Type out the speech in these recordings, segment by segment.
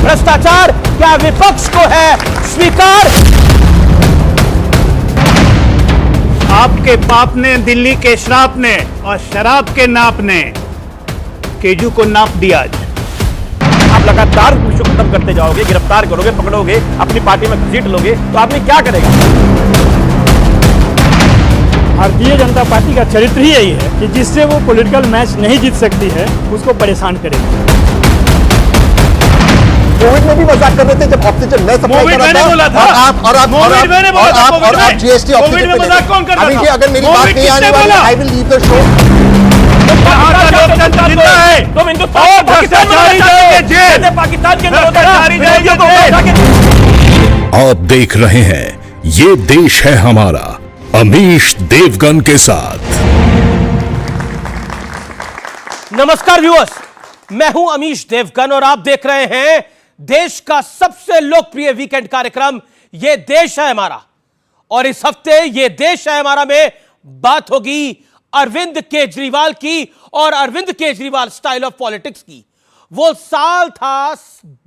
भ्रष्टाचार क्या विपक्ष को है स्वीकार? आपके पाप ने, दिल्ली के श्राप ने और शराब के नाप ने केजू को नाप दिया। आप लगातार पुलिस को खत्म करते जाओगे, गिरफ्तार करोगे, पकड़ोगे, अपनी पार्टी में घसीट लोगे तो आदमी क्या करेगा? भारतीय जनता पार्टी का चरित्र ही यही है कि जिससे वो पॉलिटिकल मैच नहीं जीत सकती है उसको परेशान करेगी। कोविड में भी मजाक कर रहे थे जब ऑक्सीजन मैं सप्लाई कर रहा था और आप जीएसटी कोविड में मजाक कौन कर रहा था? अगर मेरी बात नहीं आने वाली I will leave the show. तुम हिंदुस्तान पाकिस्तान के आप देख रहे हैं ये देश है हमारा, अमीश देवगन के साथ। नमस्कार व्यूअर्स, मैं हूं अमीश देवगन और आप देख रहे हैं देश का सबसे लोकप्रिय वीकेंड कार्यक्रम ये देश है हमारा। और इस हफ्ते ये देश है हमारा में बात होगी अरविंद केजरीवाल की और Arvind Kejriwal style of politics की। वो साल था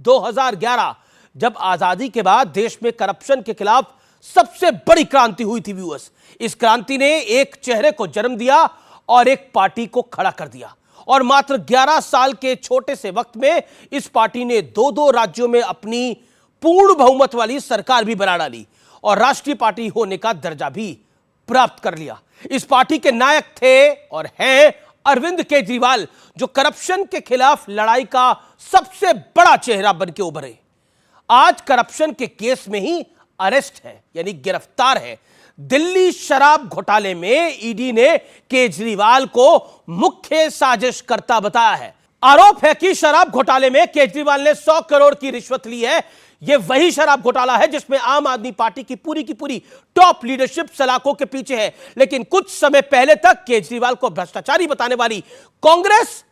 2011 जब आजादी के बाद देश में करप्शन के खिलाफ सबसे बड़ी क्रांति हुई थी व्यूअर्स। इस क्रांति ने एक चेहरे को जन्म दिया और एक पार्टी को खड़ा कर दिया और मात्र 11 साल के छोटे से वक्त में इस पार्टी ने दो राज्यों में अपनी पूर्ण बहुमत वाली सरकार भी बना डाली और राष्ट्रीय पार्टी होने का दर्जा भी प्राप्त कर लिया। इस पार्टी के नायक थे और हैं अरविंद केजरीवाल, जो करप्शन के खिलाफ लड़ाई का सबसे बड़ा चेहरा बनके उभरे। आज करप्शन के केस में ही अरेस्ट है, यानी गिरफ्तार है। दिल्ली शराब घोटाले में ईडी ने केजरीवाल को मुख्य साजिशकर्ता बताया है। आरोप है कि शराब घोटाले में केजरीवाल ने 100 करोड़ की रिश्वत ली है। यह वही शराब घोटाला है जिसमें आम आदमी पार्टी की पूरी टॉप लीडरशिप सलाखों के पीछे है। लेकिन कुछ समय पहले तक केजरीवाल को भ्रष्टाचारी बताने वाली कांग्रेस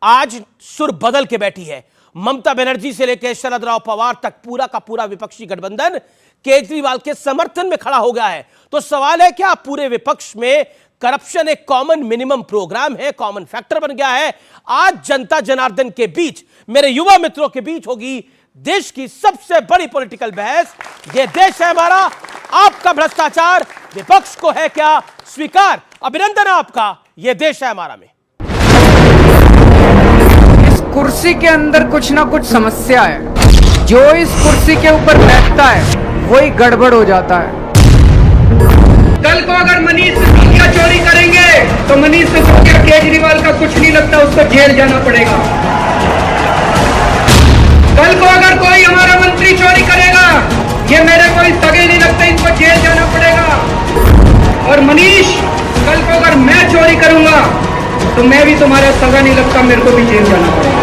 आज सुर बदल के बैठी है। ममता बनर्जी से लेकर शरद राव पवार तक पूरा का पूरा विपक्षी गठबंधन केजरीवाल के समर्थन में खड़ा हो गया है। तो सवाल है क्या पूरे विपक्ष में करप्शन एक कॉमन मिनिमम प्रोग्राम है, कॉमन फैक्टर बन गया है? आज जनता जनार्दन के बीच, मेरे युवा मित्रों के बीच होगी देश की सबसे बड़ी पॉलिटिकल बहस। यह देश है हमारा, आपका भ्रष्टाचार विपक्ष को है क्या स्वीकार? अभिनंदन आपका, यह देश है हमारा में। इस कुर्सी के अंदर कुछ ना कुछ समस्या है। जो इस कुर्सी के ऊपर बैठता है वही गड़बड़ हो जाता है। कल को अगर मनीष सिसोदिया चोरी करेंगे तो मनीष सिसोदिया केजरीवाल का कुछ नहीं लगता, उसको जेल जाना पड़ेगा। कल को अगर कोई हमारा मंत्री चोरी करेगा, ये मेरे कोई सगे नहीं लगता, इनको जेल जाना पड़ेगा। और मनीष, कल को अगर मैं चोरी करूंगा तो मैं भी तुम्हारा सगा नहीं लगता, मेरे को भी जेल जाना पड़ेगा।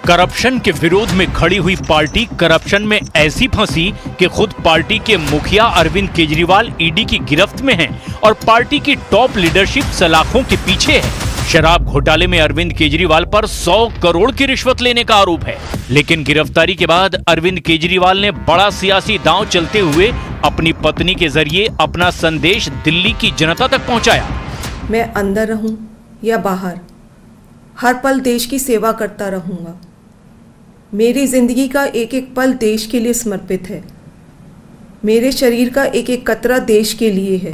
करप्शन के विरोध में खड़ी हुई पार्टी करप्शन में ऐसी फंसी कि खुद पार्टी के मुखिया अरविंद केजरीवाल ईडी की गिरफ्त में हैं और पार्टी की टॉप लीडरशिप सलाखों के पीछे है। शराब घोटाले में अरविंद केजरीवाल पर 100 करोड़ की रिश्वत लेने का आरोप है। लेकिन गिरफ्तारी के बाद अरविंद केजरीवाल ने बड़ा सियासी दांव चलते हुए अपनी पत्नी के जरिए अपना संदेश दिल्ली की जनता तक पहुंचाया। मैं अंदर रहूं या बाहर, हर पल देश की सेवा करता रहूंगा। मेरी जिंदगी का एक एक पल देश के लिए समर्पित है। मेरे शरीर का एक एक कतरा देश के लिए है।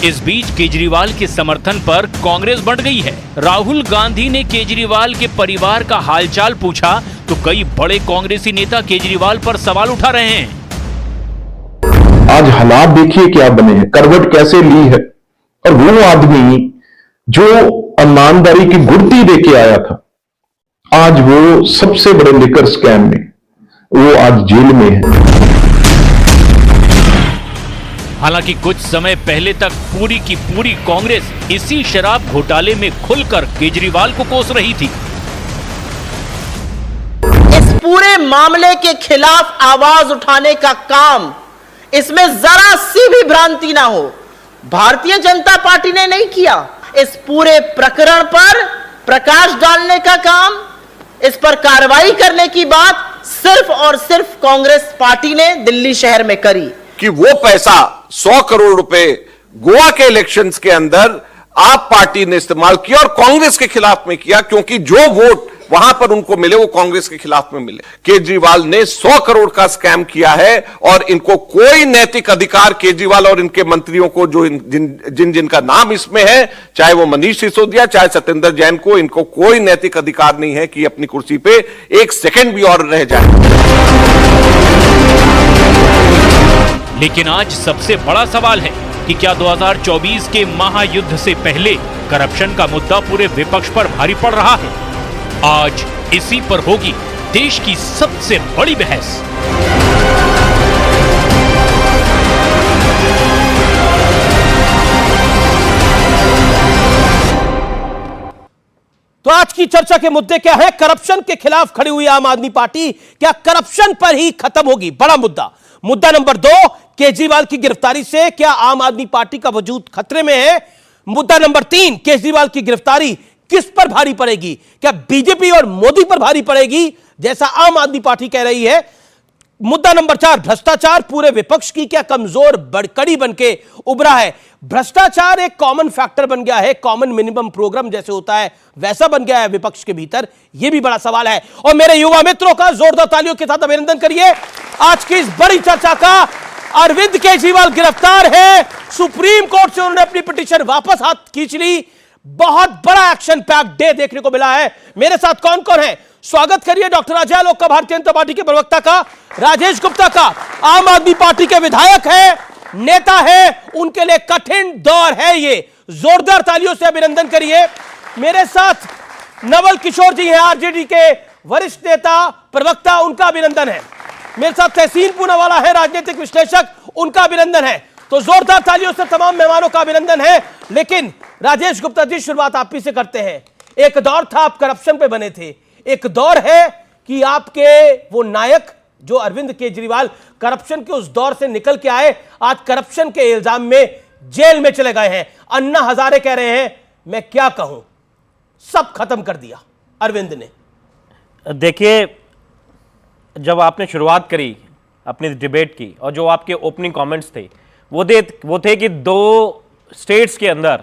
इस बीच केजरीवाल के समर्थन पर कांग्रेस बढ़ गई है। राहुल गांधी ने केजरीवाल के परिवार का हालचाल पूछा तो कई बड़े कांग्रेसी नेता केजरीवाल पर सवाल उठा रहे हैं। आज हालात देखिए क्या बने हैं, करवट कैसे ली है। और वो आदमी जो ईमानदारी की गुड़ती देके आया था, आज वो सबसे बड़े लिकर स्कैम में वो आज जेल में है। हालांकि कुछ समय पहले तक पूरी की पूरी कांग्रेस इसी शराब घोटाले में खुलकर केजरीवाल को कोस रही थी। इस पूरे मामले के खिलाफ आवाज उठाने का काम, इसमें जरा सी भी भ्रांति ना हो, भारतीय जनता पार्टी ने नहीं किया। इस पूरे प्रकरण पर प्रकाश डालने का काम, इस पर कार्रवाई करने की बात सिर्फ और सिर्फ कांग्रेस पार्टी ने दिल्ली शहर में करी। कि वो पैसा 100 करोड़ रुपए गोवा के इलेक्शंस के अंदर आप पार्टी ने इस्तेमाल किया और कांग्रेस के खिलाफ में किया, क्योंकि जो वोट वहां पर उनको मिले वो कांग्रेस के खिलाफ में मिले। केजरीवाल ने 100 करोड़ का स्कैम किया है और इनको कोई नैतिक अधिकार, केजरीवाल और इनके मंत्रियों को, जो जिनका नाम इसमें है, चाहे वो मनीष सिसोदिया, चाहे सत्येंद्र जैन को, इनको कोई नैतिक अधिकार नहीं है कि अपनी कुर्सी पे एक सेकंड भी और रह जाए। लेकिन आज सबसे बड़ा सवाल है कि क्या 2024 के महायुद्ध से पहले करप्शन का मुद्दा पूरे विपक्ष पर भारी पड़ रहा है? आज इसी पर होगी देश की सबसे बड़ी बहस। तो आज की चर्चा के मुद्दे क्या है? करप्शन के खिलाफ खड़ी हुई आम आदमी पार्टी क्या करप्शन पर ही खत्म होगी? बड़ा मुद्दा। मुद्दा नंबर 2, केजरीवाल की गिरफ्तारी से क्या आम आदमी पार्टी का वजूद खतरे में है? मुद्दा नंबर 3, केजरीवाल की गिरफ्तारी किस पर भारी पड़ेगी? क्या बीजेपी और मोदी पर भारी पड़ेगी जैसा आम आदमी पार्टी कह रही है? मुद्दा नंबर 4, भ्रष्टाचार पूरे विपक्ष की क्या कमजोर बड़कड़ी बनके उभरा है? भ्रष्टाचार एक कॉमन फैक्टर बन गया है, कॉमन मिनिमम प्रोग्राम जैसे होता है वैसा बन गया है विपक्ष के भीतर। यह भी बड़ा सवाल है। और मेरे युवा मित्रों का जोरदार तालियों के साथ अभिनंदन करिए आज की इस बड़ी चर्चा का। अरविंद केजरीवाल गिरफ्तार है, सुप्रीम कोर्ट से उन्होंने अपनी पिटीशन वापस हाथ खींच ली। बहुत बड़ा एक्शन पैक्ड डे देखने को मिला है। मेरे साथ कौन कौन है? स्वागत करिए डॉक्टर अजय आलोक का, भारतीय जनता पार्टी के प्रवक्ता का, राजेश गुप्ता का, आम आदमी पार्टी के विधायक है, नेता है, उनके लिए कठिन दौर है ये। जोरदार तालियों से अभिनंदन करिए। मेरे साथ नवल किशोर जी हैं, आरजेडी के वरिष्ठ नेता, प्रवक्ता, उनका अभिनंदन है। मेरे साथ तहसीन पूनावाला है, राजनीतिक विश्लेषक, उनका अभिनंदन है। तो जोरदार तालियों से तमाम मेहमानों का अभिनंदन है। लेकिन राजेश गुप्ता जी, शुरुआत आप ही से करते हैं। एक दौर था आप करप्शन पे बने थे, एक दौर है कि आपके वो नायक जो अरविंद केजरीवाल करप्शन के उस दौर से निकल के आए, आज करप्शन के इल्जाम में जेल में चले गए हैं। अन्ना हजारे कह रहे हैं, मैं क्या कहूं, सब खत्म कर दिया अरविंद ने। देखिए, जब आपने शुरुआत करी अपनी डिबेट की और जो आपके ओपनिंग कमेंट्स थे वो थे कि 2 स्टेट्स के अंदर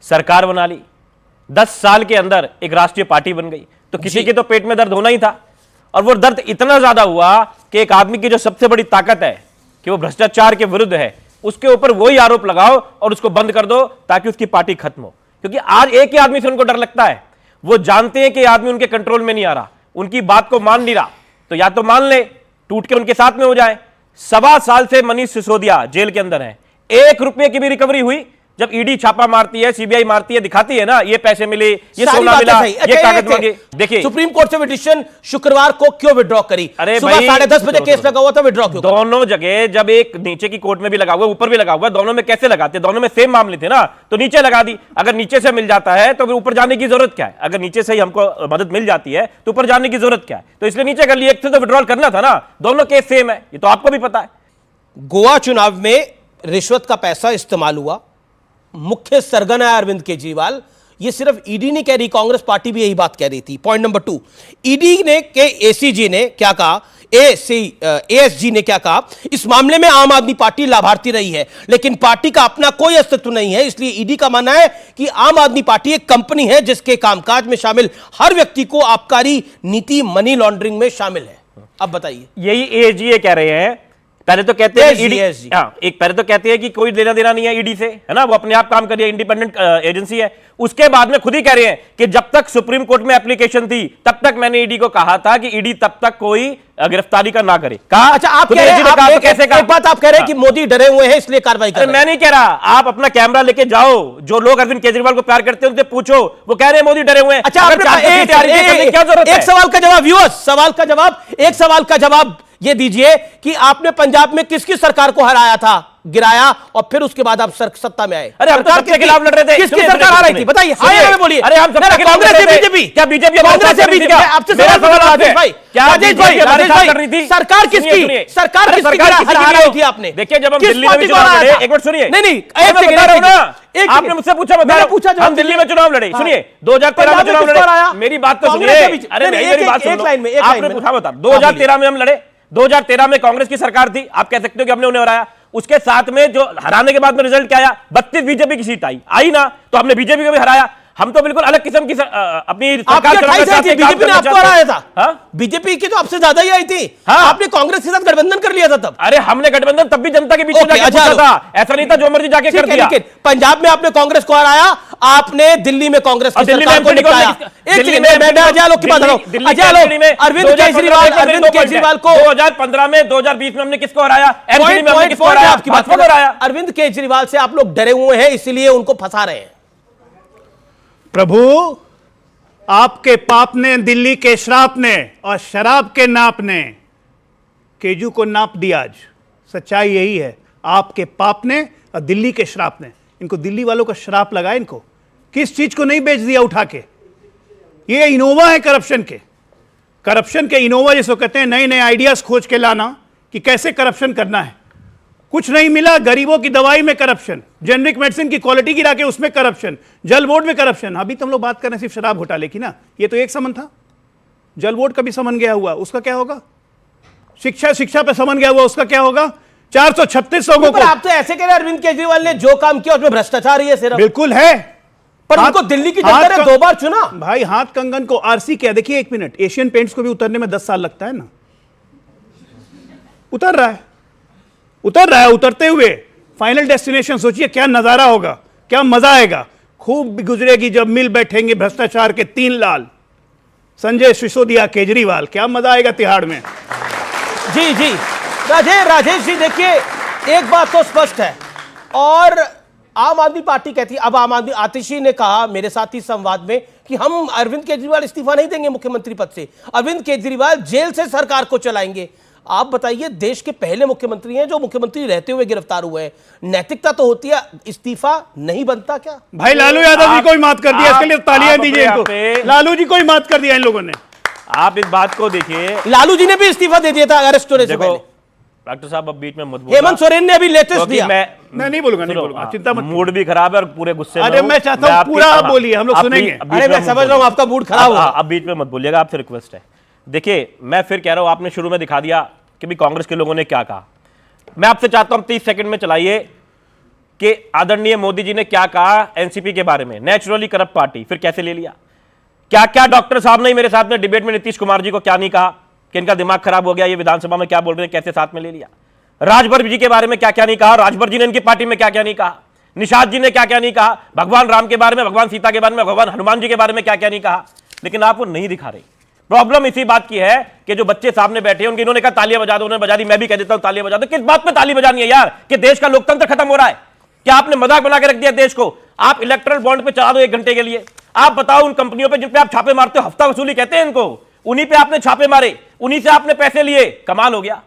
सरकार बना ली, 10 साल के अंदर एक राष्ट्रीय पार्टी बन गई, तो किसी के तो पेट में दर्द होना ही था। और वो दर्द इतना ज्यादा हुआ कि एक आदमी की जो सबसे बड़ी ताकत है कि वो भ्रष्टाचार के विरुद्ध है, उसके ऊपर वही आरोप लगाओ और उसको बंद कर दो ताकि उसकी पार्टी खत्म हो। क्योंकि आज एक ही आदमी से उनको डर लगता है, वो जानते हैं कि आदमी उनके कंट्रोल में नहीं आ रहा, उनकी बात को मान नहीं रहा, तो या तो मान ले, टूट के उनके साथ में हो जाए। 1.25 साल से मनीष सिसोदिया जेल के अंदर है, 1 रुपए की भी रिकवरी हुई? जब ईडी छापा मारती है, सीबीआई मारती है, दिखाती है ना, ये पैसे मिले, ये सोना मिला, ये कागज मांगे। देखिए, सुप्रीम कोर्ट से पिटीशन शुक्रवार को क्यों विड्रॉ करी? अरे सुबह 10:30 बजे केस लगा हुआ था, विड्रॉ क्यों? दोनों जगह, जब एक नीचे की कोर्ट में भी लगा हुआ, ऊपर भी लगा हुआ, दोनों में कैसे लगाते? दोनों में सेम मामले थे ना, तो नीचे लगा दी। अगर नीचे से मिल जाता है तो फिर ऊपर जाने की जरूरत क्या है? अगर नीचे से ही हमको मदद मिल जाती है तो ऊपर जाने की जरूरत क्या है? तो इसलिए नीचे कर लिया, एक से तो विड्रॉल करना था ना। दोनों केस सेम है, ये तो आपको भी पता है। गोवा चुनाव में रिश्वत का पैसा इस्तेमाल हुआ, मुख्य सरगना है अरविंद केजरीवाल। ये सिर्फ ईडी नहीं कह रही, कांग्रेस पार्टी भी यही बात कह रही थी। पॉइंट नंबर 2, ईडी ने के एसीजी ने क्या कहा, एएसजी ने क्या कहा, इस मामले में आम आदमी पार्टी लाभार्थी रही है, लेकिन पार्टी का अपना कोई अस्तित्व नहीं है। इसलिए ईडी का मानना है कि आम आदमी पार्टी एक कंपनी है जिसके कामकाज में शामिल हर व्यक्ति को आबकारी नीति, मनी लॉन्ड्रिंग में शामिल है। अब बताइए। यही एएसजी कह रहे हैं। पहले तो कहते हैं ईडी, पहले तो कहते हैं कि कोई लेना देना नहीं है ईडी से, है ना, वो अपने आप काम कर रही है, इंडिपेंडेंट एजेंसी है। उसके बाद में खुद ही कह रहे हैं कि जब तक सुप्रीम कोर्ट में एप्लीकेशन थी तब तक मैंने ईडी को कहा था कि ईडी तब तक कोई गिरफ्तारी का ना करे। कहा, अच्छा, आप कह रहे हैं, एक बात आप कह रहे हैं कि मोदी डरे हुए हैं इसलिए कार्रवाई कर रहे हैं। मैं नहीं कह रहा, आप अपना कैमरा लेके जाओ, जो लोग अरविंद केजरीवाल को प्यार करते हैं उनसे पूछो, वो कह रहे हैं मोदी डरे हुए हैं। अच्छा, एक सवाल का जवाब, व्यूअर्स, सवाल का जवाब, एक सवाल का जवाब ये दीजिए कि आपने पंजाब में किसकी सरकार को हराया था, गिराया, और फिर उसके बाद आप सत्ता में आए? अरे हम तो सबके खिलाफ लड़ रहे थे। किसकी सरकार आ रही थी बताइए? बोलिए। अरे हम सबके खिलाफ कांग्रेस से बीजेपी? क्या बीजेपी? कांग्रेस से बीजेपी? आपसे सवाल पूछा राजेश भाई, राजेश भाई, सरकार किसकी, सरकार किसकी हरा रही थी आपने? देखिए, जब हम दिल्ली में चुनाव लड़े, एक मिनट सुनिए। नहीं, एक सेकंड, आपने मुझसे पूछा, मैंने पूछा, हम दिल्ली में चुनाव लड़े। सुनिए, 2013 में चुनाव लड़े, मेरी बात तो सुनिए। अरे मेरी बात सुनो, आपने पूछा, बता, 2013 में हम लड़े, 2013 में कांग्रेस की सरकार थी, आप कह सकते हो कि हमने उन्हें हराया। उसके साथ में जो हराने के बाद में रिजल्ट क्या आया, 32 बीजेपी की सीट आई ना, तो हमने बीजेपी को भी हराया। हम तो बिल्कुल अलग किस्म की अपनी बीजेपी ने आपको हराया था। बीजेपी की तो आपसे ज्यादा ही आई थी। आपने कांग्रेस के साथ गठबंधन कर लिया था तब। अरे हमने गठबंधन तब भी जनता के बीच में जाके पूछा था, ऐसा नहीं था जो मर्जी जाके कर दिया। पंजाब में आपने कांग्रेस को हराया, आपने दिल्ली में कांग्रेस की सरकार को निकाला। अरविंद केजरीवाल को 2015 में 2020 में हमने किसको हराया? एमपी में हमने किसको हराया? आपकी बात कर रहा है। अरविंद केजरीवाल से आप लोग डरे हुए हैं, इसीलिए उनको फंसा रहे हैं। प्रभु, आपके पाप ने, दिल्ली के श्राप ने और शराब के नाप ने केजू को नाप दिया। आज सच्चाई यही है, आपके पाप ने और दिल्ली के श्राप ने। इनको दिल्ली वालों का श्राप लगा। इनको किस चीज को नहीं बेच दिया उठा के? ये इनोवा है करप्शन के इनोवा, जिसको कहते हैं नए नए आइडियाज खोज के लाना कि कैसे करप्शन करना है। कुछ नहीं मिला, गरीबों की दवाई में करप्शन, जेनरिक मेडिसिन की क्वालिटी गिरा के उसमें करप्शन, जल बोर्ड में करप्शन। अभी तुम लोग बात कर रहे हैं सिर्फ शराब घोटाले की ना, ये तो एक समन था। जल बोर्ड का भी समन गया हुआ, उसका क्या होगा? शिक्षा पे समन गया हुआ, उसका क्या होगा? 436 लोगों को। आप तो ऐसे कह रहे हैं अरविंद केजरीवाल ने जो काम किया उसमें भ्रष्टाचार ही है सिर्फ। बिल्कुल है, पर उनको दिल्ली की जनता ने 2 बार चुना। भाई हाथ कंगन को आरसी क्या? देखिए 1 मिनट, एशियन पेंट्स को भी उतरने में 10 साल लगता है ना। उतर रहा है, उतरते हुए फाइनल डेस्टिनेशन सोचिए क्या नजारा होगा, क्या मजा आएगा। खूब गुजरेगी जब मिल बैठेंगे भ्रष्टाचार के 3 लाल, संजय सिसोदिया, केजरीवाल। क्या मजा आएगा तिहाड़ में। जी राजेश जी, देखिए एक बात तो स्पष्ट है, और आम आदमी पार्टी कहती है, अब आम आदमी, आतिशी ने कहा मेरे साथ ही संवाद में कि हम अरविंद केजरीवाल इस्तीफा नहीं देंगे मुख्यमंत्री पद से, अरविंद केजरीवाल जेल से सरकार को चलाएंगे। आप बताइए, देश के पहले मुख्यमंत्री हैं जो मुख्यमंत्री रहते हुए गिरफ्तार हुए हैं, नैतिकता तो होती है, इस्तीफा नहीं बनता क्या? भाई लालू यादव जी को ही मात कर दिया, इसके लिए तालियां दीजिए इनको। लालू जी को ही मात कर दिया इन लोगों ने। आप इस बात को देखिए, लालू जी ने भी इस्तीफा दे दिया था अरेस्ट होने से पहले। डॉक्टर साहब अब बीच में मत बोलो। हेमंत सोरेन ने अभी लेटेस्ट दिया। मैं नहीं बोलूंगा, चिंता मत। मूड भी खराब है और पूरे गुस्से में। अरे मैं चाहता हूं पूरा बोलिए, हम लोग सुनेंगे। अरे मैं समझ रहा हूं आपका मूड खराब है। अब बीच में मत बोलिएगा, आपसे रिक्वेस्ट है। देखिए मैं फिर कह रहा हूं, आपने शुरू में दिखा दिया कि भी कांग्रेस के लोगों ने क्या कहा। मैं आपसे चाहता हूं 30 सेकंड में चलाइए कि आदरणीय मोदी जी ने क्या कहा एनसीपी के बारे में। नेचुरली करप्ट पार्टी, फिर कैसे ले लिया? क्या क्या डॉक्टर साहब ने मेरे साथ में डिबेट में नीतीश कुमार जी को क्या नहीं कहा कि इनका दिमाग खराब हो गया, ये विधानसभा में क्या बोल रहे हैं, कैसे साथ में ले लिया? राजभर जी के बारे में क्या क्या नहीं कहा, राजभर जी ने इनकी पार्टी में क्या क्या नहीं कहा, निषाद जी ने क्या क्या नहीं कहा, भगवान राम के बारे में, भगवान सीता के बारे में, भगवान हनुमान जी के बारे में क्या क्या नहीं कहा, लेकिन आप वो नहीं दिखा रहे। प्रॉब्लम इसी बात की है कि जो बच्चे सामने बैठे हैं उनके, इन्होंने कहा तालियां बजा दो, उन्होंने बजा दी, मैं भी कह देता हूं तालियां बजा दो। किस बात पे ताली बजानी है यार? कि देश का लोकतंत्र खत्म हो रहा है? क्या आपने मजाक बना के रख दिया देश को? आप इलेक्ट्रल बॉन्ड पे चला दो 1 घंटे के लिए। आप बताओ उन कंपनियों पे जिन पे आप छापे मारते हो, हफ्ता वसूली कहते हैं इनको, उन्हीं पे आपने छापे मारे, उन्हीं से आपने पैसे लिए। कमाल हो गया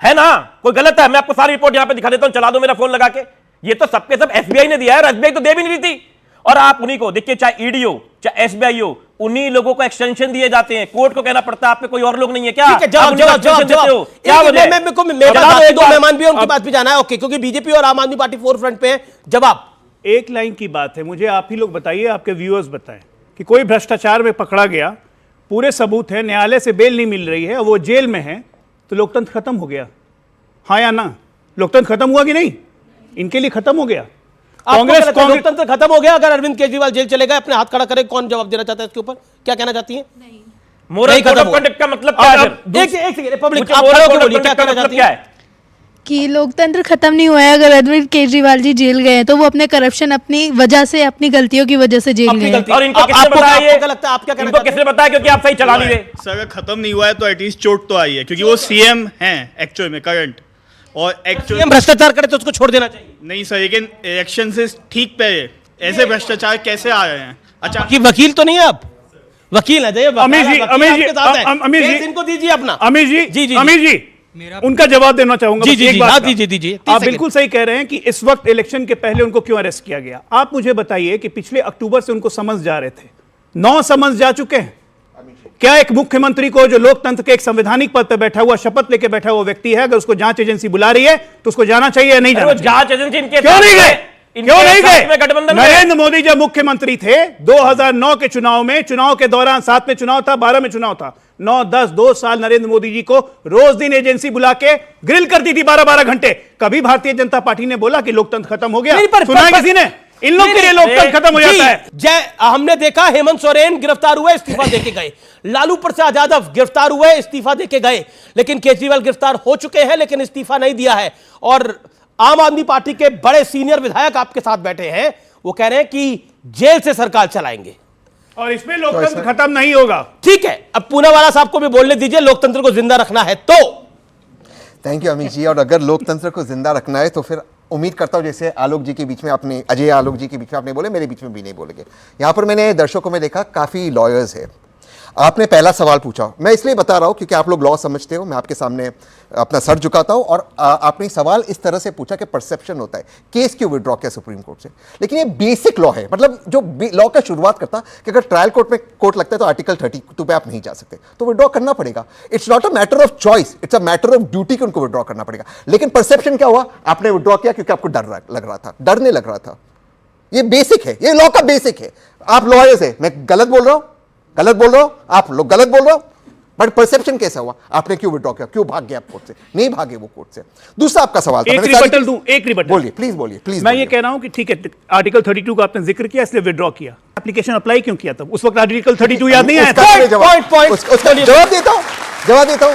है ना? कोई गलत है? मैं आपको सारी रिपोर्ट यहां पे दिखा देता हूं, चला दो मेरा फोन लगा के। ये तो सबके सब एसबीआई ने दिया है, एसबीआई तो दे भी नहीं रही थी। और आप उन्हीं को देखिए, चाहे ईडी हो चाहे एसबीआई हो, उन्हीं लोगों को एक्सटेंशन दिए जाते हैं। कोर्ट को कहना पड़ता है आप पे कोई और लोग नहीं है क्या? दो मेहमान भी उनकी बात भी जाना है। ओके, क्योंकि बीजेपी और आम आदमी पार्टी फोरफ्रंट पे है। जवाब एक लाइन की बात है, मुझे आप ही लोग बताइए, आपके व्यूअर्स बताएं कि कोई भ्रष्टाचार में पकड़ा गया, पूरे सबूत है, न्यायालय से बेल नहीं मिल रही है, वो जेल में है, तो लोकतंत्र खत्म हो गया? हाँ या ना? लोकतंत्र खत्म हुआ कि नहीं? इनके लिए खत्म हो गया। कांग्रेस लोकतंत्र खत्म हो गया अगर अरविंद केजरीवाल जेल चले गए? अपने हाथ खड़ा करें, कौन जवाब देना चाहता है इसके ऊपर? क्या कहना चाहती है? मोरल कोड ऑफ कंडक्ट का मतलब क्या है? एक सेकंड, रिपब्लिक आप खड़े होकर बोलिए, क्या कहना चाहती है? कि लोकतंत्र खत्म नहीं हुआ है। अगर अरविंद केजरीवाल जी जेल गए तो वो अपने करप्शन, अपनी वजह से, अपनी गलतियों की वजह से जेल गए। और इनको किसने बताया? ये लगता है आप क्या कहना इनको किसने बताया? क्योंकि आप सही चला नहीं रहे। सर अगर खत्म नहीं हुआ है तो एटलीस्ट चोट तो आई है, क्योंकि वो सीएम हैं एक्चुअल में करंट, और एक्चुअल भ्रष्टाचार करे तो उसको छोड़ देना चाहिए। नहीं सर, लेकिन इलेक्शन से ठीक पहले ऐसे भ्रष्टाचार कैसे आ रहे हैं? अच्छा, वकील तो नहीं है आप? वकील है अमीर जी, इनको दीजिए अपना। अमीर जी उनका जवाब देना चाहूंगा। दीजिए। आप बिल्कुल सही कह रहे हैं कि इस वक्त इलेक्शन के पहले उनको क्यों अरेस्ट किया गया। आप मुझे बताइए कि पिछले अक्टूबर से उनको समन्स जा रहे थे, 9 समन्स जा चुके हैं। क्या एक मुख्यमंत्री को, जो लोकतंत्र के एक संवैधानिक पद पर बैठा हुआ, शपथ लेके बैठा हुआ व्यक्ति है, अगर उसको जांच एजेंसी बुला रही है तो उसको जाना चाहिए या नहीं जाना? जांच एजेंसी इनके क्यों नहीं गए? क्यों नहीं गए? गठबंधन नरेंद्र मोदी जब मुख्यमंत्री थे 2009 के चुनाव में, चुनाव के दौरान 7 में चुनाव था, 12 में चुनाव था, 9, 10, 2 साल नरेंद्र मोदी जी को रोज दिन एजेंसी बुला के ग्रिल करती थी 12-12 घंटे। कभी भारतीय जनता पार्टी ने बोला कि लोकतंत्र खत्म हो गया? सुना है किसी ने? इन लोग के लिए लोकतंत्र खत्म हो जाता है। हमने देखा हेमंत सोरेन गिरफ्तार हुए, इस्तीफा देके गए। लालू प्रसाद यादव गिरफ्तार हुए, इस्तीफा देके गए। लेकिन केजरीवाल गिरफ्तार हो चुके हैं लेकिन इस्तीफा नहीं दिया है। और आम आदमी पार्टी के बड़े सीनियर विधायक आपके साथ बैठे हैं, वो कह रहे हैं कि जेल से सरकार चलाएंगे और इसमें लोकतंत्र खत्म नहीं होगा। ठीक है, अब पूनावाला साहब को भी बोलने दीजिए, लोकतंत्र को जिंदा रखना है तो। थैंक यू अमित जी। और अगर लोकतंत्र को जिंदा रखना है तो फिर उम्मीद करता हूं जैसे आलोक जी के बीच में आपने, अजय आलोक जी के बीच में आपने बोले, मेरे बीच में भी नहीं बोलेंगे। यहां पर मैंने दर्शकों में देखा काफी लॉयर्स है। आपने पहला सवाल पूछा, मैं इसलिए बता रहा हूं क्योंकि आप लोग लॉ समझते हो, मैं आपके सामने अपना सर झुकाता हूं। और आपने सवाल इस तरह से पूछा कि परसेप्शन होता है, केस क्यों विड्रॉ किया सुप्रीम कोर्ट से। लेकिन ये बेसिक लॉ है, मतलब जो लॉ का शुरुआत करता कि अगर ट्रायल कोर्ट में कोर्ट लगता है तो आर्टिकल 32 पे आप नहीं जा सकते, तो विड्रॉ करना पड़ेगा। It's not a matter of choice, it's a matter of duty कि उनको विड्रॉ करना पड़ेगा। लेकिन परसेप्शन क्या हुआ, आपने विड्रॉ किया क्योंकि आपको डर लग रहा था, डरने लग रहा था। ये बेसिक है, ये लॉ का बेसिक है। आप लॉयर्स है, मैं गलत बोल रहा हूं? गलत बोल रहा हूं? आप लोग गलत बोल रहे हो। बट परसेप्शन कैसा हुआ, आपने क्यों विड्रॉ किया, क्यों भाग गए आप कोर्ट से? नहीं भागे वो कोर्ट से। दूसरा आपका सवाल था, एक रिबटल दूं, एक रिबटल बोलिए, प्लीज बोलिए, प्लीज। मैं ये कह रहा हूं कि ठीक है, आर्टिकल 32 का आपने जिक्र किया इसलिए विड्रॉ किया, एप्लीकेशन अप्लाई क्यों किया? तब उस वक्त आर्टिकल 32 याद नहीं आया था? जवाब देता हूं, जवाब देता हूं।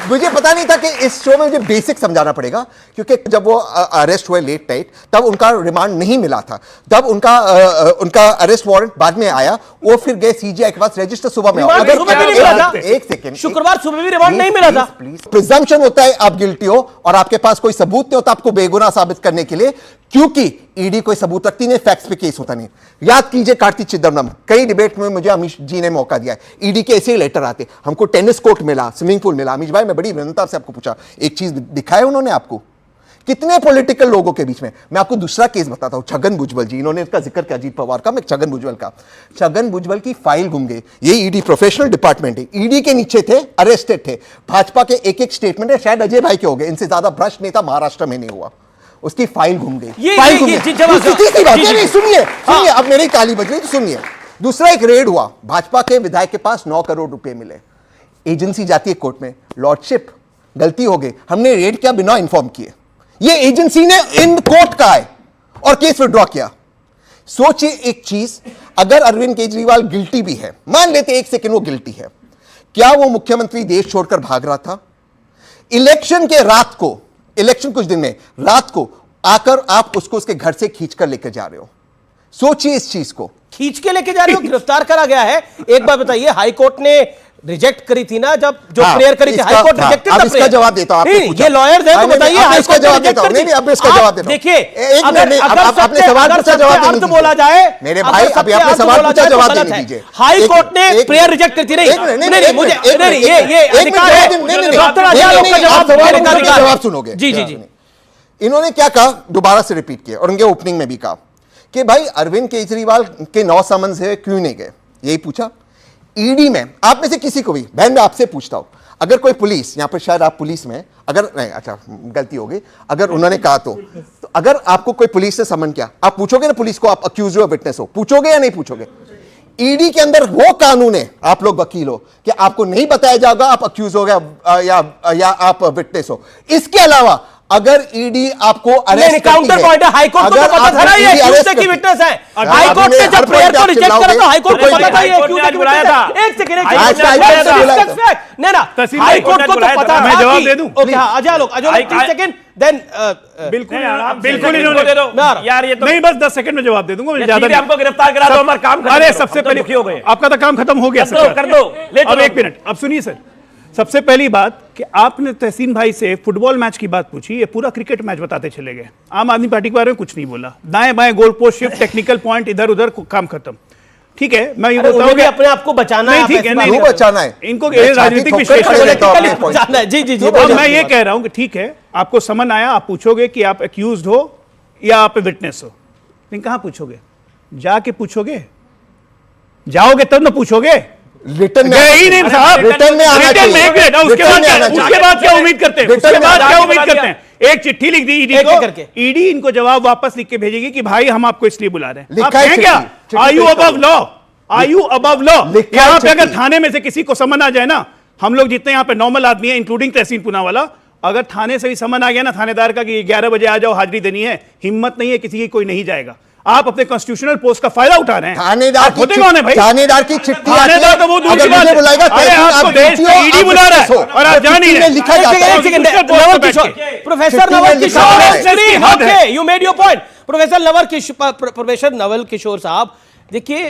मुझे पता नहीं था कि इस शो में मुझे बेसिक समझाना पड़ेगा, क्योंकि जब वो अरेस्ट हुए लेट नाइट तब उनका रिमांड नहीं मिला था, तब उनका अरेस्ट वारंट बाद में आया, वो फिर गए सीजीआई के पास, रजिस्टर सुबह में। एक सेकंड, शुक्रवार सुबह भी रिमांड नहीं मिला था। प्रिजम्पशन होता है आप गिल्टी हो और आपके पास कोई सबूत नहीं होता आपको बेगुनाह साबित करने के लिए, क्योंकि ईडी कोई सबूत रखती नहीं, फैक्ट्स पे केस होता नहीं। याद कीजिए कार्ति चिदम्बरम, कई डिबेट में मुझे अमीश जी ने मौका दिया है, ईडी के ऐसे ही लेटर आते, हमको टेनिस कोर्ट मिला, स्विमिंग पूल मिला। अमीश भाई, मैं बड़ी विनम्रता से आपको पूछा, एक चीज दिखाया उन्होंने आपको? कितने पॉलिटिकल लोगों के बीच में। मैं आपको दूसरा केस बताता हूं, छगन भुजबल जी, इन्होंने इसका जिक्र किया अजीत पवार का, मैं छगन भुजबल का। छगन भुजबल की फाइल घूम गई, ये ईडी प्रोफेशनल डिपार्टमेंट है, ईडी के नीचे थे, अरेस्टेड थे। भाजपा के एक एक स्टेटमेंट है, शायद अजय भाई के हो गए, इनसे ज्यादा भ्रष्ट नेता महाराष्ट्र में नहीं हुआ। उसकी फाइल घूम गई, फाइल घूम गई। सुनिए, अब मेरी ताली बज रही तो सुनिए। दूसरा एक रेड हुआ, भाजपा के विधायक के पास 9 करोड़ रुपए मिले, एजेंसी जाती है कोर्ट में, लॉर्डशिप गलती हो गई, हमने रेड किया बिना इन्फॉर्म किए, ये एजेंसी ने इन कोर्ट का है और केस विड्रॉ किया। सोचिए एक चीज, अगर अरविंद केजरीवाल गिल्टी भी है, मान लेते एक सेकंड वो गिल्टी है, क्या वो मुख्यमंत्री देश छोड़कर भाग रहा था? इलेक्शन के रात को, इलेक्शन कुछ दिन में रात को आकर आप उसको उसके घर से खींचकर लेकर जा रहे हो। सोचिए इस चीज को, खींच के लेके जा रहे हो, गिरफ्तार करा गया है। एक बात बताइए, हाईकोर्ट ने रिजेक्ट करी थी ना, जब जो प्रेयर करी थी हाईकोर्ट रिजेक्टेड था। इसका जवाब देता हूं, आपने पूछा, ये लॉयर्स हैं तो बताइए, इसका जवाब देता हूं। नहीं, अब इसका जवाब देता हूं। देखिए, आपने सवाल पूछा, जवाब देने दीजिए। बोला जाए मेरे भाई, अभी आपने सवाल पूछा, जवाब देने दीजिए। हाईकोर्ट ने प्रेयर रिजेक्ट करी थी। नहीं, मुझे ये अधिकार है, डॉक्टर आजाद का जवाब सुनोगे। जी जी जी। इन्होंने क्या कहा, दोबारा से रिपीट किया, और उनके ओपनिंग में भी कहा कि भाई अरविंद केजरीवाल के 9 समन्स है, क्यों नहीं गए, यही पूछा। ईडी में आप में से किसी को भी, बहन मैं आपसे पूछता हूं, अगर कोई पुलिस, यहां पर शायद आप पुलिस में, अगर नहीं, अच्छा गलती हो गई, अगर उन्होंने कहा तो अगर आपको कोई पुलिस से समन किया, आप पूछोगे ना पुलिस को, आप अक्यूज हो विटनेस हो, पूछोगे या नहीं पूछोगे? ईडी के अंदर वो कानून है, आप लोग वकील हो, कि आपको नहीं बताया जाएगा आप अक्यूज हो गया या आप विटनेस हो। इसके अलावा अगर ईडी आपको अरेस्ट काउंटर पॉइंट है, हाईकोर्ट को तो पता था ना ये एक्यूज की विटनेस है। हाईकोर्ट ने जब प्रेयर को रिजेक्ट करा तो हाईकोर्ट को पता था ये एक्यूज की विटनेस है। एक सेकंड, नहीं ना, हाईकोर्ट को तो पता था। मैं जवाब दे दूं? ओके, हां, अजय लोग 3 सेकंड, देन बिल्कुल यार, ये तो नहीं, बस 10 सेकंड में जवाब दे दूंगा, ज्यादा हमको गिरफ्तार करा दो, हमारा काम। अरे सबसे पहले दुखी हो गए, आपका तो काम खत्म हो गया, कर दो। अब एक मिनट, अब सुनिए सर, सबसे पहली बात कि आपने तहसीन भाई से फुटबॉल मैच की बात पूछी, ये पूरा क्रिकेट मैच बताते चले गए, आम आदमी पार्टी के बारे में कुछ नहीं बोला, दाएं बाएं goal post shift, technical point इधर उधर, काम खत्म। ठीक है, मैं ये बोलता हूं कि अपने आप को बचाना है, ठीक है, नहीं बचाना है, इनको राजनीतिक विश्लेषण है। जी जी जी, मैं ये कह रहा हूं कि ठीक है, आपको समन आया, आप पूछोगे कि आप एक्यूज्ड हो या आप विटनेस हो, लेकिन कहां पूछोगे? जाके पूछोगे, जाओगे तब ना पूछोगे, रिटर्न में ही नहीं साहब, रिटर्न में आना चाहिए। उसके बाद क्या उम्मीद करते हैं? उसके बाद क्या उम्मीद करते हैं? एक चिट्ठी लिख दी ईडी को, ईडी इनको जवाब वापस लिख के भेजेगी कि भाई हम आपको इसलिए बुला रहे हैं। आप हैं क्या? Are you above law? Are you above law? लिखा यहाँ पे है अगर चिट्ठी। थाने में से किसी को समन आ जाए ना, हम लोग जितने यहाँ पे नॉर्मल आदमी है इंक्लूडिंग तहसीन पूनावाला, अगर थाने से भी समन आ गया ना थानेदार का कि 11 बजे आ जाओ हाजिरी देनी है, हिम्मत नहीं है किसी की, कोई नहीं जाएगा। आप अपने कॉन्स्टिट्यूशनल पोस्ट का फायदा उठा रहे हैं। थानेदार आप होते कौन है भाई? थानेदार की चिट्ठी आती है, थानेदार तो वो दूसरी अगर बात मुझे है। बुलाएगा, अरे तहसील आपको आप देश ड्यूटी का हो, ईडी आप बुला रहा है डिस्कस हो। और आप जान ही चिट्ठी में नहीं। लिखा जाता है। एक second, Naval Kishore, professor Naval Kishore, okay, you made your point. Professor Naval Kishore साहब, देखिए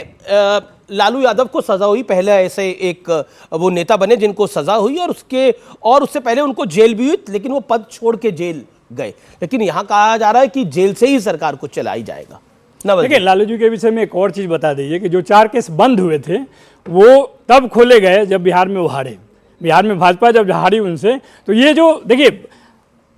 लालू यादव को सजा हुई, पहले ऐसे एक वो नेता बने जिनको सजा हुई और उससे पहले उनको जेल भी हुई, लेकिन वो पद छोड़ के जेल गए। लेकिन यहां कहा जा रहा है कि जेल से ही सरकार को चलाई जाएगा। देखिए, लालू जी के विषय में एक और चीज बता दीजिए कि जो 4 केस बंद हुए थे वो तब खोले गए जब बिहार में वो हारे। बिहार में भाजपा जब हारी उनसे, तो ये जो देखिए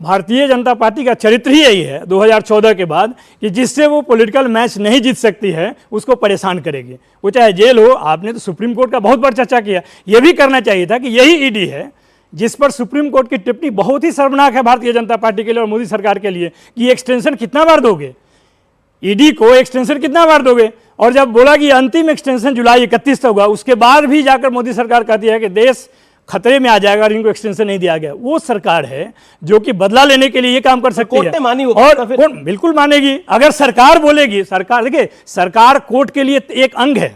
भारतीय जनता पार्टी का चरित्र ही यही है 2014 के बाद कि जिससे वो पॉलिटिकल मैच नहीं जीत सकती है उसको परेशान करेगी, वो चाहे जेल हो। आपने तो सुप्रीम कोर्ट का बहुत बार चर्चा किया, ये भी करना चाहिए था कि यही ईडी है जिस पर सुप्रीम कोर्ट की टिप्पणी बहुत ही शर्मनाक है भारतीय जनता पार्टी के लिए और मोदी सरकार के लिए कि एक्सटेंशन कितना बार दोगे, ईडी को एक्सटेंशन कितना बार दोगे। और जब बोला कि अंतिम एक्सटेंशन जुलाई 31 तक होगा, उसके बाद भी जाकर मोदी सरकार कहती है कि देश खतरे में आ जाएगा और इनको एक्सटेंशन नहीं दिया गया। वो सरकार है जो कि बदला लेने के लिए ये काम कर सकती है। मानी और कौन बिल्कुल मानेगी अगर सरकार बोलेगी। सरकार देखिए, सरकार कोर्ट के लिए एक अंग है,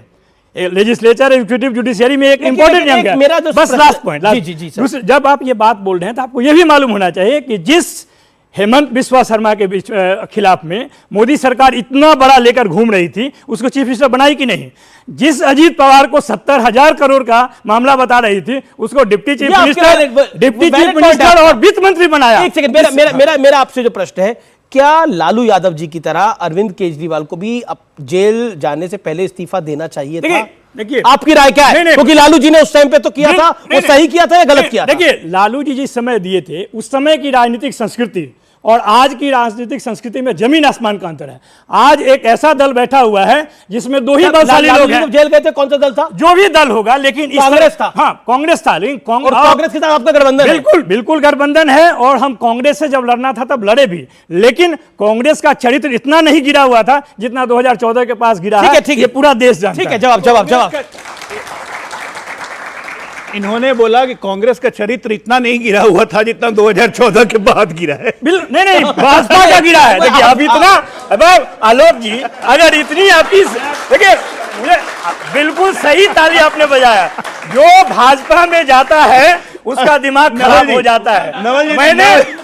लेजिस्लेचर एग्जीक्यूटिव जुडिशियरी में एक इंपॉर्टेंट अंग है। बस लास्ट पॉइंट, जब आप ये बात बोल रहे हैं तो आपको ये भी मालूम होना चाहिए कि जिस हेमंत बिस्वा शर्मा के खिलाफ में मोदी सरकार इतना बड़ा लेकर घूम रही थी, उसको चीफ मिनिस्टर बनाई कि नहीं। जिस अजीत पवार को 70,000 करोड़ का मामला बता रही थी, उसको डिप्टी चीफ मिनिस्टर और वित्त मंत्री बनाया। एक सेकंड, मेरा आपसे जो प्रश्न है, क्या लालू यादव जी की तरह अरविंद केजरीवाल को भी अब जेल जाने से पहले इस्तीफा देना चाहिए था? देखिए, आपकी राय क्या है? क्योंकि लालू जी ने उस टाइम पे तो किया था, वो सही किया था या गलत किया था? देखिए, लालू जी जिस समय दिए थे उस समय की राजनीतिक संस्कृति और आज की राजनीतिक संस्कृति में जमीन आसमान का अंतर है। आज एक ऐसा दल बैठा हुआ है जिसमें 2 ही बलशाली लोग हैं। जेल गए थे, कौन सा दल था? जो भी दल होगा, लेकिन कांग्रेस था। हाँ, कांग्रेस था, लेकिन कांग्रेस के साथ आपका गठबंधन बिल्कुल बिल्कुल गठबंधन है। और हम कांग्रेस से जब लड़ना था तब लड़े भी, लेकिन कांग्रेस का चरित्र इतना नहीं गिरा हुआ था जितना 2014 के पास गिरा है। ठीक है, ये पूरा देश जानता है। ठीक है, जवाब इन्होंने बोला कि कांग्रेस का चरित्र इतना नहीं गिरा हुआ था जितना 2014 के बाद गिरा है। नहीं, भाजपा का गिरा है। देखिए, अब इतना, अब आलोक जी अगर इतनी आपकी, देखिए मुझे बिल्कुल सही ताली आपने बजाया। जो भाजपा में जाता है उसका दिमाग खराब हो जाता है।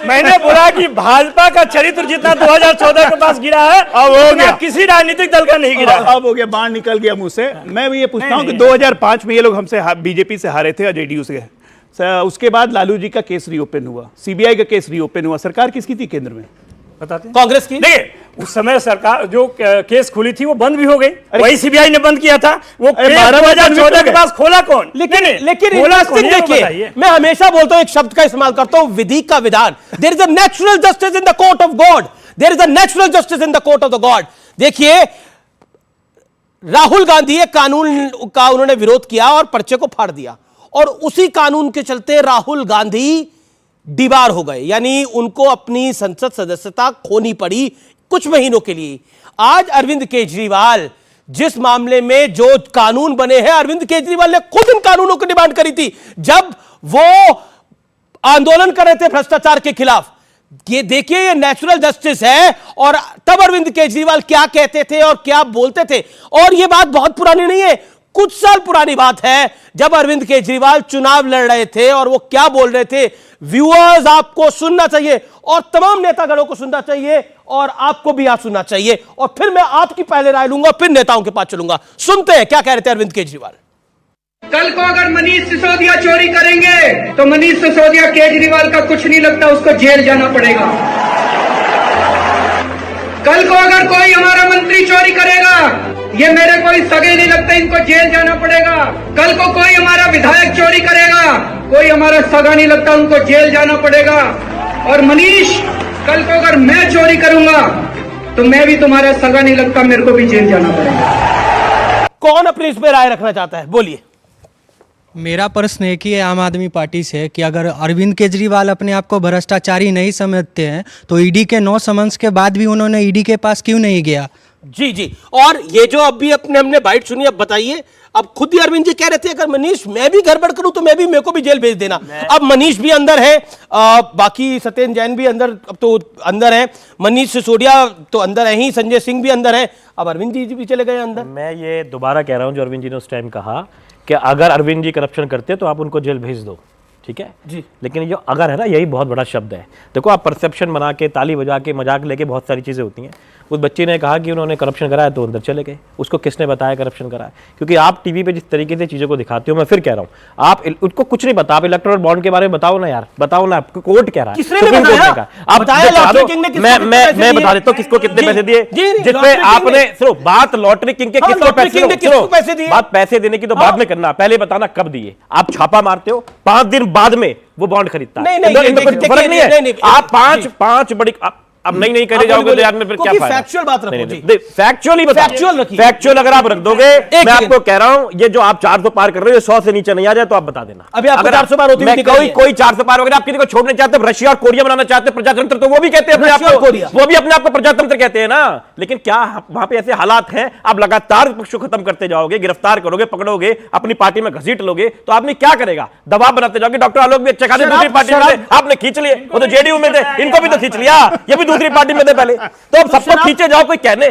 मैंने बोला कि भाजपा का चरित्र जितना 2014 के पास गिरा है, अब हो गया, किसी राजनीतिक दल का नहीं गिरा। अब हो गया, बाण निकल गया मुंह से। मैं भी ये पूछता हूँ कि 2005 में ये लोग हमसे बीजेपी से हारे थे, जेडीयू से। उसके बाद लालू जी का केस रीओपन हुआ, सीबीआई का केस रीओपन हुआ। सरकार किसकी थी केंद्र में? बताते हैं। कांग्रेस की। देखिए, उस समय सरकार जो केस खुली थी वो बंद भी हो गई, वही सीबीआई ने बंद किया था। वो 2014 के पास खोला कौन? लेकिन देखिए, मैं हमेशा बोलता हूं, एक शब्द का इस्तेमाल करता हूं, विधि का विधान। There is a natural justice in the court of God. There is a natural justice in the court of the God. देखिए, राहुल गांधी एक कानून का उन्होंने विरोध किया और पर्चे को फाड़ दिया, और उसी कानून के चलते राहुल गांधी डिबार हो गए, यानी उनको अपनी संसद सदस्यता खोनी पड़ी कुछ महीनों के लिए। आज अरविंद केजरीवाल, जिस मामले में जो कानून बने हैं, अरविंद केजरीवाल ने खुद इन कानूनों की डिमांड करी थी जब वो आंदोलन कर रहे थे भ्रष्टाचार के खिलाफ। ये देखिए, ये नेचुरल जस्टिस है। और तब अरविंद केजरीवाल क्या कहते थे और क्या बोलते थे, और ये बात बहुत पुरानी नहीं है, कुछ साल पुरानी बात है, जब अरविंद केजरीवाल चुनाव लड़ रहे थे और वो क्या बोल रहे थे। व्यूअर्स, आपको सुनना चाहिए और तमाम नेतागणों को सुनना चाहिए और आपको भी आप सुनना चाहिए, और फिर मैं आपकी पहले राय लूंगा, फिर नेताओं के पास चलूंगा। सुनते हैं क्या कह रहे थे अरविंद केजरीवाल। कल को अगर मनीष सिसोदिया चोरी करेंगे तो मनीष सिसोदिया केजरीवाल का कुछ नहीं लगता, उसको जेल जाना पड़ेगा। कल को अगर कोई हमारा मंत्री चोरी करेगा, ये मेरे कोई सगे नहीं लगता, इनको जेल जाना पड़ेगा। कल को कोई हमारा विधायक चोरी करेगा, कोई हमारा सगा नहीं लगता, उनको जेल जाना पड़ेगा। और मनीष, कल को अगर मैं चोरी करूंगा तो मैं भी तुम्हारा सगा नहीं लगता, मेरे को भी जेल जाना पड़ेगा। कौन अपनी इस पे राय रखना चाहता है, बोलिए। मेरा प्रश्न है कि आम आदमी पार्टी से कि अगर अरविंद केजरीवाल अपने आप को भ्रष्टाचारी नहीं समझते हैं तो ईडी के 9 समन्स के बाद भी उन्होंने ईडी के पास क्यों नहीं गया? जी जी। और ये जो अभी हमने बाइट सुनी, अब बताइए, अब खुद ही अरविंद जी कह रहे थे अगर मनीष मैं भी गड़बड़ करूं तो मेरे को भी जेल भेज देना। अब मनीष भी अंदर है, बाकी सत्येंद्र जैन भी अंदर, अब तो अंदर है, मनीष सिसोदिया तो अंदर है ही, संजय सिंह भी अंदर है, अब अरविंद जी भी चले गए अंदर। मैं ये दोबारा कह रहा हूं जो अरविंद जी ने उस टाइम कहा कि अगर अरविंद जी करप्शन करते तो आप उनको जेल भेज दो, ठीक है जी। लेकिन जो अगर है ना, यही बहुत बड़ा शब्द है। देखो, आप परसेप्शन बना के, ताली बजा के, मजाक लेके बहुत सारी चीज़ें होती हैं। उस बच्चे ने कहा कि उन्होंने करप्शन कराया तो अंदर चले गए, उसको किसने बताया करप्शन कराया? क्योंकि आप टीवी पे जिस तरीके से चीज़ों को दिखाते हो, मैं फिर कह रहा हूँ, आप उसको कुछ नहीं बता। आप इलेक्टोरल बॉन्ड के बारे में बताओ ना यार, बताओ ना, कोर्ट कह रहा है, किसने बताया? आप मैं बता देता हूँ किसको कितने पैसे दिए, जिसपे आपने सुनो बात लॉटरी किंग के किसको पैसे दिए, बात पैसे देने की तो बाद में करना, पहले बताना कब दिए। आप छापा मारते हो, 5 दिन बाद में वो बॉन्ड खरीदता है, फर्क नहीं है। आप पांच बड़ी अब नहीं करे जाओगे तो यार में फिर क्या फायदा? फैक्चुअल बात रखो जी, फैक्चुअल ही बताओ, फैक्चुअल अगर आप रख दोगे, मैं आपको कह रहा हूं, ये जो आप 400 पार कर रहे हो, 100 से नीचे नहीं आ जाए तो आप बता देना। अभी आपको 400 पार होती है, कोई 400 पार वगैरह आप किसी को छोड़ने चाहते हैं, रशिया और कोरिया बनाना चाहते हैं प्रजातंत्र, तो वो भी कहते हैं अपने आप को, वो भी अपने आप को प्रजातंत्र कहते हैं ना। लेकिन क्या वहां पे ऐसे हालात हैं, आप लगातार विपक्ष को खत्म करते जाओगे, गिरफ्तार करोगे, पकड़ोगे, अपनी पार्टी में घसीट लोगे, तो आदमी क्या करेगा? दबाव बनाते जाओगे। डॉक्टर आलोक भी अच्छा खाते दूसरी पार्टी में थे, आपने खींच लिए, वो तो जेडीयू में थे, इनको भी तो खींच लिया, ये भी दूसरी पार्टी में थे पहले। तो अब सबको खींचे जाओ, कोई कहने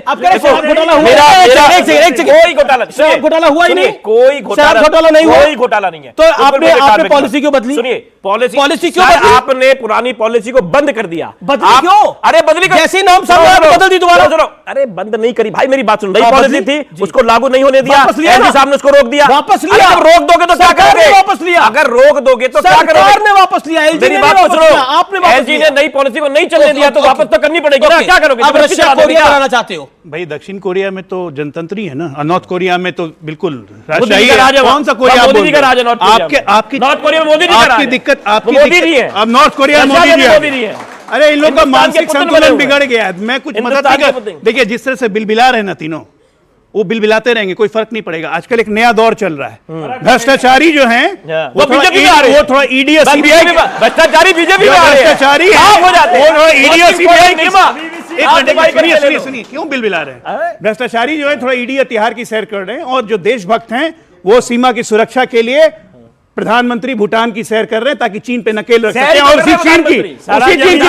घोटाला हुआ ही नहीं, कोई घोटाला नहीं हुआ, कोई घोटाला नहीं है। तो आपने पॉलिसी क्यों बदली? सुनिए, पॉलिसी क्यों बदली? आपने पुरानी पॉलिसी को बंद कर दिया। बदली क्यों? अरे बदली जैसे नाम सामने बदल दी दोबारा। अरे बंद नहीं करी भाई, मेरी बात सुन। नई पॉलिसी थी, उसको लागू नहीं होने दिया, एसडी साहब ने उसको रोक दिया, वापस लिया। अगर रोक दोगे तो क्या करोगे? वापस लिया। अगर रोक दोगे तो क्या करोगे? सरकार ने वापस लिया, मेरी बात सुनो, आपने एसडी ने नई पॉलिसी को नहीं चलने दिया तो वापस तो करनी पड़ेगी ना, क्या करोगे? अब रशिया कोरिया बनाना चाहते हो भाई? दक्षिण कोरिया में तो जनतंत्र ही है ना, और नॉर्थ कोरिया में तो बिल्कुल राष्ट्रीय है। कौन सा कोरिया? मोदी का राज है नॉर्थ कोरिया। आपकी नॉर्थ कोरिया में मोदी जी का राज आपकी है। दिक्कत, आपकी मोदी जी है। अब नॉर्थ कोरिया में मोदी जी है। अरे इन लोग का मानसिक संतुलन बिगड़ गया है। मैं कुछ मदद नहीं कर, देखिए जिस तरह से बिल बिला रहे हैं ना तीनों, वो बिल बिलाते रहेंगे, कोई फर्क नहीं पड़ेगा। आजकल एक नया दौर चल रहा है, भ्रष्टाचारी जो हैं वो बीजेपी में आ रहे हैं, वो थोड़ा ईडी और सीबीआई, भ्रष्टाचारी बीजेपी में आ रहे हैं, भ्रष्टाचारी है वो थोड़ा ईडी और सीबीआई। सुनिए क्यों बिल बिला रहे हैं? भ्रष्टाचारी जो है थोड़ा ईडी और तिहाड़ की सैर कर रहे हैं, और जो देशभक्त हैं वो सीमा की सुरक्षा के लिए प्रधानमंत्री भूटान की सैर कर रहे हैं ताकि चीन पे नकेल रख सकें, और उसी चीन की